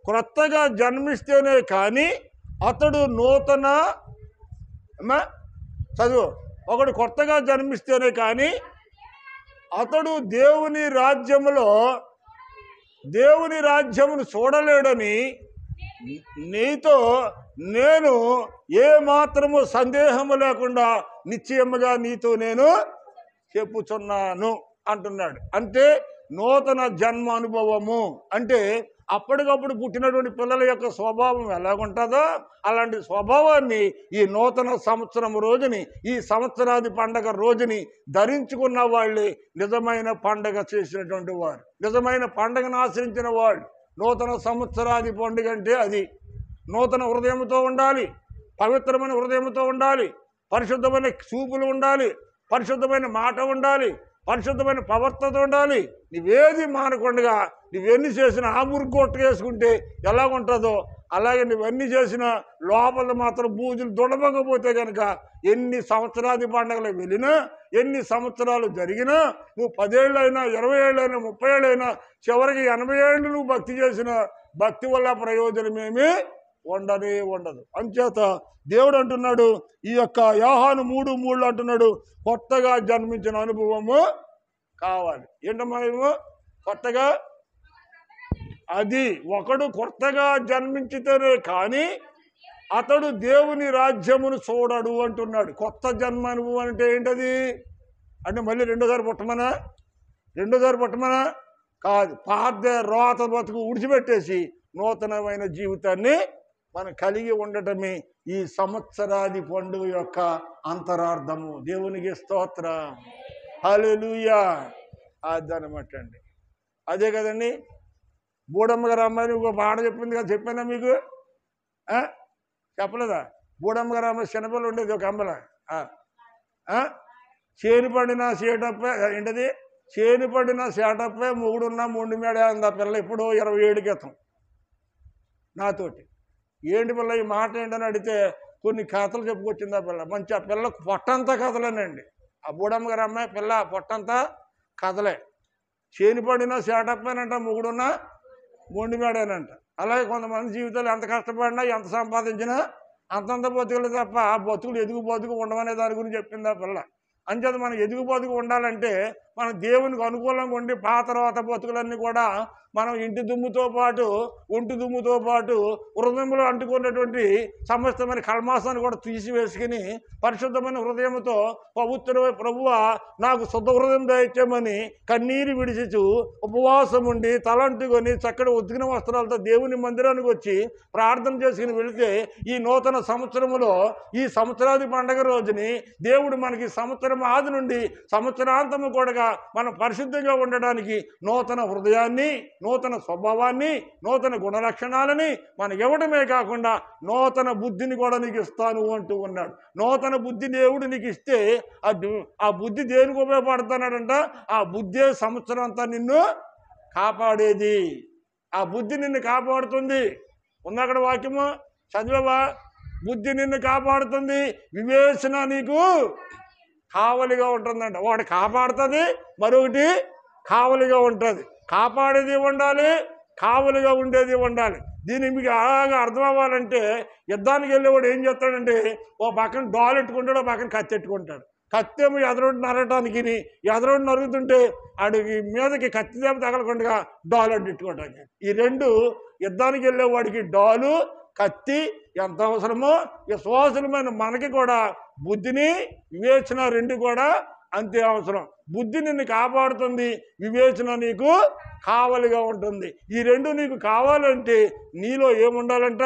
క్రొత్తగా జన్మిస్తేనే కానీ అతడు నూతన, చదువు, ఒకడు కొత్తగా జన్మిస్తేనే కానీ అతడు దేవుని రాజ్యమును చూడలేడని నీతో నేను ఏ మాత్రము సందేహము లేకుండా నిశ్చయముగా నీతో నేను చెప్పుచున్నాను అంటున్నాడు. అంటే నూతన జన్మ అనుభవము అంటే అప్పటికప్పుడు పుట్టినటువంటి పిల్లల యొక్క స్వభావం ఎలాగుంటుందో అలాంటి స్వభావాన్ని ఈ నూతన సంవత్సరం రోజుని, ఈ సంవత్సరాది పండగ రోజుని ధరించుకున్న వాళ్ళే నిజమైన పండగ చేసినటువంటి వారు, నిజమైన పండగను ఆచరించిన వాళ్ళు. నూతన సంవత్సరాది పండుగ అంటే అది. నూతన హృదయంతో ఉండాలి, పవిత్రమైన హృదయంతో ఉండాలి, పరిశుద్ధమైన చూపులు ఉండాలి, పరిశుద్ధమైన మాట ఉండాలి, పరిశుద్ధమైన ప్రవర్తన ఉండాలి. నువ్వేది మానకుండా నువ్వెన్ని చేసినా ఆ మురుగొట్టు వేసుకుంటే ఎలా ఉంటుందో అలాగే నువ్వన్నీ చేసినా లోపల మాత్రం బూజులు దొడబకపోతే కనుక ఎన్ని సంవత్సరాది పండుగలు వెళ్ళినా, ఎన్ని సంవత్సరాలు జరిగినా, నువ్వు 10 ఏళ్ళైనా 20 ఏళ్ళైనా 30 ఏళ్ళైనా చివరికి 80 ఏళ్ళు నువ్వు భక్తి చేసిన భక్తి వల్ల ప్రయోజనమేమీ ఉండదు. అంచేత దేవుడు అంటున్నాడు, ఈ యొక్క యోహాను 3:3 అంటున్నాడు, కొత్తగా జన్మించిన అనుభవము కావాలి. ఏంటమ్మా కొత్తగా? అది ఒకడు కొత్తగా జన్మించితేనే కానీ అతడు దేవుని రాజ్యమును చూడడు అంటున్నాడు. కొత్త జన్మ అనుభవం అంటే ఏంటది? అంటే మళ్ళీ రెండోసారి పుట్టమనా కాదు. పాత రోత బతుకు ఉడిచిపెట్టేసి నూతనమైన జీవితాన్ని మనం కలిగి ఉండటమే ఈ సంవత్సరాది పండుగ యొక్క అంతరార్థము. దేవునికి స్తోత్రం, హల్లెలూయా. అదనమాట అండి. అదే కదండి బూడమ్మ గారు అమ్మాయిని ఒక పాట చెప్పింది కదా, చెప్పానా మీకు? చెప్పలేదా? బూడమ్మ గారు అమ్మాయి చిన్నపిల్ల ఉండేది ఒక అమ్మల, చేను పడిన సేటప్పే ఏంటది, చేను పడిన సేటప్పే మొగుడున్న మొండి మేడ అంది ఆ పిల్ల ఇప్పుడు 27 క్రితం నాతోటి. ఏంటి పిల్ల ఈ మాట ఏంటని అడిగితే కొన్ని కథలు చెప్పుకొచ్చింది ఆ పిల్ల. మంచి ఆ పిల్ల పొట్టంతా కథలేనండి. ఆ బూడమ్మ గారు అమ్మాయి పిల్ల పొట్టంతా కథలే. చేను పడినా సేటప్పేనంట, మొగుడున్న మొండి మేడేనంట. అలాగే కొంతమంది జీవితాలు ఎంత కష్టపడినా ఎంత సంపాదించినా అంతంత బతుకులు తప్ప ఆ బతుకులు ఎదుగు బతుకు ఉండమనే దాని గురించి చెప్పింది ఆ పిల్ల. అంచేత మనం ఎదుగు బతుకు ఉండాలంటే మనం దేవునికి అనుకూలంగా ఉండి పాత రోత బతుకులన్నీ కూడా మనం ఇంటి దుమ్ముతో పాటు ఒంటి దుమ్ముతో పాటు హృదయంలో అంటుకున్నటువంటి సమస్తమైన కల్మాసాన్ని కూడా తీసివేసుకుని పరిశుద్ధమైన హృదయంతో పవిత్రమైన ప్రభువా నాకు శుద్ధ హృదయం దయచేయమని కన్నీరు విడిచిచు ఉపవాసం ఉండి తలంటుకొని చక్కటి ఉతికిన వస్త్రాలతో దేవుని మందిరానికి వచ్చి ప్రార్థన చేసుకుని వెళితే ఈ నూతన సంవత్సరములో ఈ సంవత్సరాది పండగ రోజుని దేవుడు మనకి సంవత్సరం ఆది నుండి సంవత్సరాంతము కూడా మనం పరిశుద్ధంగా ఉండడానికి నూతన హృదయాన్ని, నూతన స్వభావాన్ని, నూతన గుణలక్షణాలని మనకి ఇవ్వడమే కాకుండా నూతన బుద్ధిని కూడా నీకు ఇస్తాను అంటూ ఉన్నాడు. నూతన బుద్ధి దేవుడు నీకు ఇస్తే ఆ బుద్ధి దేనికి ఉపయోగపడుతున్నాడంట? ఆ బుద్ధే సంవత్సరం అంతా నిన్ను కాపాడేది. ఆ బుద్ధి నిన్ను కాపాడుతుంది. ఉంది అక్కడ వాక్యము చదివావా? బుద్ధి నిన్ను కాపాడుతుంది, వివేచన నీకు కావలిగా ఉంటుందంట. ఒకటి కాపాడుతుంది, మరొకటి కావలిగా ఉంటుంది. కాపాడేది ఉండాలి, కావలిగా ఉండేది ఉండాలి. దీన్ని మీకు అలాగా అర్థం అవ్వాలంటే యుద్ధానికి వెళ్ళేవాడు ఏం చేస్తాడంటే ఓ పక్కన డాల్ ఎట్టుకుంటాడు, ఓ పక్కన కత్తి ఎట్టుకుంటాడు. కత్తి ఏమో ఎదరోడు నరగటానికి, ఎదరోడు నరుగుతుంటే ఆడికి మీదకి కత్తి దెబ్బ తగలకుండా డాల్ అడ్డెట్టుకోవటానికి. ఈ రెండు యుద్ధానికి వెళ్ళేవాడికి డాలు కత్తి ఎంత అవసరమో విశ్వాసులమైన మనకి కూడా బుద్ధిని వివేచన రెండు కూడా అంతే అవసరం. బుద్ధి నిన్ను కాపాడుతుంది, వివేచన నీకు కావలిగా ఉంటుంది. ఈ రెండు నీకు కావాలంటే నీలో ఏముండాలంట?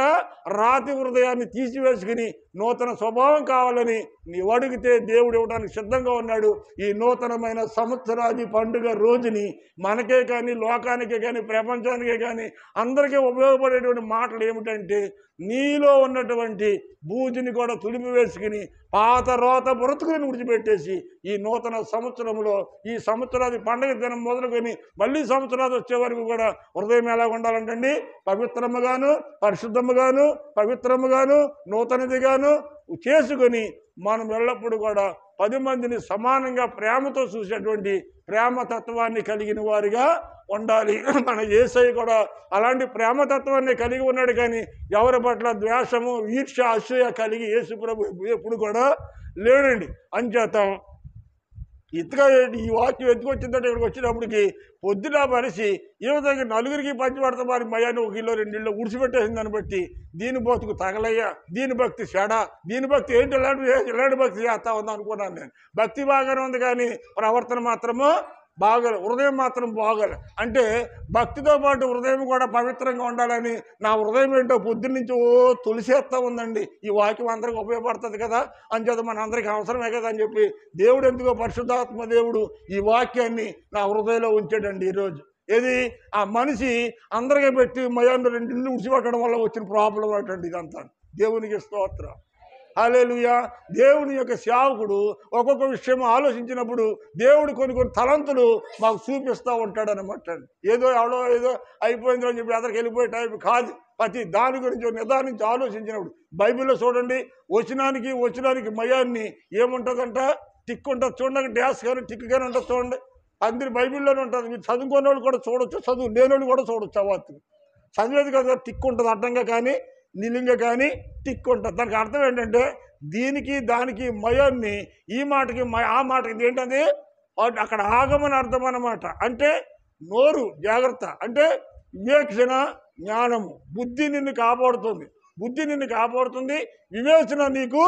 రాతి హృదయాన్ని తీసివేసుకుని నూతన స్వభావం కావాలని నీవు అడిగితే దేవుడు ఇవ్వడానికి సిద్ధంగా ఉన్నాడు. ఈ నూతనమైన సంవత్సరాది పండుగ రోజుని మనకే కానీ, లోకానికే కానీ, ప్రపంచానికే కానీ అందరికీ ఉపయోగపడేటువంటి మాటలు ఏమిటంటే నీలో ఉన్నటువంటి బూజుని కూడా తులిమి వేసుకుని పాత రోత బ్రతుకుని విడిచిపెట్టేసి ఈ నూతన సంవత్సరంలో ఈ సంవత్సరాది పండుగ దినం మొదలుకొని మళ్ళీ సంవత్సరాది వచ్చే వరకు కూడా హృదయం ఎలా ఉండాలంటండి? పవిత్రముగాను, పరిశుద్ధముగాను, పవిత్రముగాను, నూతనదిగాను చేసుకొని మనం ఎల్లప్పుడూ కూడా 10 మందిని సమానంగా ప్రేమతో చూసేటువంటి ప్రేమతత్వాన్ని కలిగిన వారిగా ఉండాలి. మన యేసయ్య కూడా అలాంటి ప్రేమతత్వాన్ని కలిగి ఉన్నాడు, కానీ ఎవరి పట్ల ద్వేషము, ఈర్ష్య, అసూయ కలిగి యేసు ప్రభు ఎప్పుడు కూడా లేడండి. అంచేత ఇంతగా ఈ వాక్యం ఎత్తుకొచ్చిందంటే ఇక్కడికి వచ్చినప్పటికి పొద్దున మనిషి ఈ విధంగా నలుగురికి పంచిపెడతా మరి మయాన్ని 1 కిలో 2 కిలో ఉడిచిపెట్టేసింది దాన్ని బట్టి దీని బతుకు తగలయ్యా, దీని భక్తి చెడా, దీని భక్తి ఏంటి ఇలాంటి భక్తి చేస్తా ఉంది అనుకున్నాను నేను. భక్తి బాగానే ఉంది కానీ ప్రవర్తన మాత్రము బాగోలే, హృదయం మాత్రం బాగోలే. అంటే భక్తితో పాటు హృదయం కూడా పవిత్రంగా ఉండాలని నా హృదయం ఏంటో పొద్దున్న నుంచి తులిసేస్తా ఉందండి. ఈ వాక్యం అందరికీ ఉపయోగపడుతుంది కదా, అంచేత మన అందరికీ అవసరమే కదా అని చెప్పి దేవుడు ఎందుకో పరిశుద్ధాత్మ దేవుడు ఈ వాక్యాన్ని నా హృదయంలో ఉంచాడండి. ఈరోజు ఏది ఆ మనిషి అందరికీ పెట్టి మయాన్ని 2 ఇళ్ళు ఉడిచిపెట్టడం వల్ల వచ్చిన ప్రాబ్లం అటండి ఇదంతా. దేవునికి స్తోత్రం, హల్లెలూయా. దేవుని యొక్క సేవకుడు ఒక్కొక్క విషయం ఆలోచించినప్పుడు దేవుడు కొన్ని తలంతులు మాకు చూపిస్తూ ఉంటాడు అనమాట. ఏదో అయిపోయిందో అని చెప్పి అతనికి వెళ్ళిపోయే టైం కాదు. ప్రతి దాని గురించి నిదానించి ఆలోచించినప్పుడు బైబిల్లో చూడండి, వచనానికి మయాన్ని ఏముంటుందంట? టిక్ ఉంటుంది చూడండి, డ్యాస్ కానీ టిక్ కానీ ఉంటుంది చూడండి. అందరి బైబిల్లోనే ఉంటుంది. మీరు చదువుకునే వాళ్ళు కూడా చూడొచ్చు, చదువు లేని వాళ్ళు కూడా చూడొచ్చు. అవార్తు చదివేది కదా టిక్ ఉంటుంది, అడ్డంగా కానీ నిలింగ కానీ టిక్ ఉంటుంది. దానికి అర్థం ఏంటంటే దీనికి దానికి మయాన్ని ఈ మాటకి ఆ మాటకి ఏంటది అక్కడ ఆగమని అర్థం అన్నమాట. అంటే నోరు జాగ్రత్త, అంటే వివేచన జ్ఞానము. బుద్ధి నిన్ను కాపాడుతుంది, వివేచన నీకు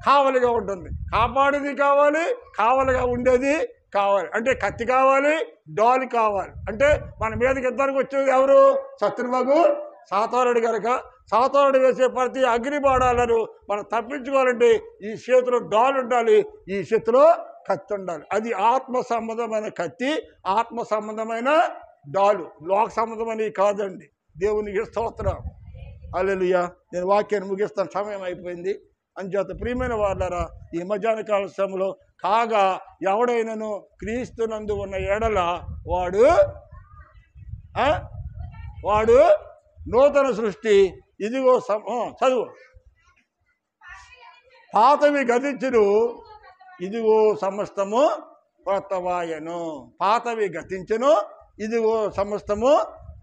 కావలిగా ఉంటుంది. కాపాడేది కావాలి, కావలిగా ఉండేది కావాలి. అంటే కత్తి కావాలి, డాలి కావాలి. అంటే మన మీదకి ఇద్దరికి వచ్చేది ఎవరు? శత్రువగు సాతానుడు కనుక సాతానుడు వేసే ప్రతి అగ్నిబాణాలను మనం తప్పించుకోవాలంటే ఈ చేతిలో డాల్ ఉండాలి, ఈ చేతిలో కత్తి ఉండాలి. అది ఆత్మ సంబంధమైన కత్తి, ఆత్మ సంబంధమైన డాలు, లోక సంబంధమైనవి కాదండి. దేవునికి స్తోత్రం, హల్లెలూయా. నేను వాక్యాన్ని ముగిస్తాను, సమయం అయిపోయింది. అంచేత ప్రియమైన వారులారా, ఈ మధ్యాహ్న కాల సమయంలో కాగా ఎవడైనను క్రీస్తునందు ఉన్న ఎడల వాడు నూతన సృష్టి. ఇదిగో చదువు, పాతవి గతించును, ఇదిగో సమస్తము క్రొత్తవాయను. పాతవి గతించును, ఇదిగో సమస్తము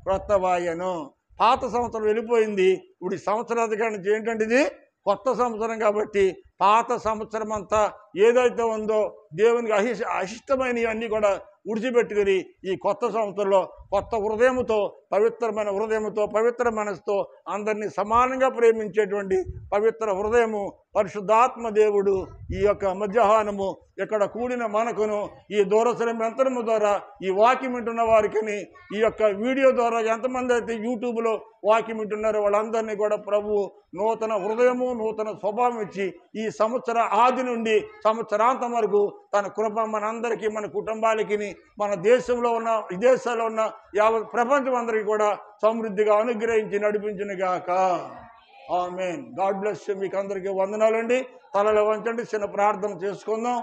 క్రొత్తవాయను. పాత సంవత్సరం వెళ్ళిపోయింది, ఇప్పుడు ఈ సంవత్సరాధికారి నుంచి ఏంటంటే ఇది కొత్త సంవత్సరం. కాబట్టి పాత సంవత్సరం అంతా ఏదైతే ఉందో దేవునికి అశిష్టమైనవి అన్నీ కూడా ఉడిచిపెట్టుకుని ఈ కొత్త సంవత్సరంలో కొత్త హృదయముతో, పవిత్రమైన హృదయముతో, పవిత్ర మనసుతో అందరినీ సమానంగా ప్రేమించేటువంటి పవిత్ర హృదయము పరిశుద్ధాత్మ దేవుడు ఈ యొక్క మధ్యాహ్నము ఇక్కడ కూడిన మనకును ఈ దూరశ్రమ యంత్రము ద్వారా ఈ వాక్యం వింటున్న వారికి, ఈ యొక్క వీడియో ద్వారా ఎంతమంది అయితే యూట్యూబ్లో వాక్యం వింటున్నారో వాళ్ళందరినీ కూడా ప్రభు నూతన హృదయము, నూతన స్వభావం ఇచ్చి ఈ సంవత్సర ఆది నుండి సంవత్సరాంతం వరకు తన కృప మనందరికీ, మన కుటుంబాలకి, మన దేశంలో ఉన్న విదేశాల్లో ఉన్న యావత్ ప్రపంచం అందరికీ కూడా సమృద్ధిగా అనుగ్రహించి నడిపించును గాక. ఆమేన్. God bless you. మీకు అందరికీ వందనాలండి. తలలో వంచండి, చిన్న ప్రార్థన చేసుకుందాం.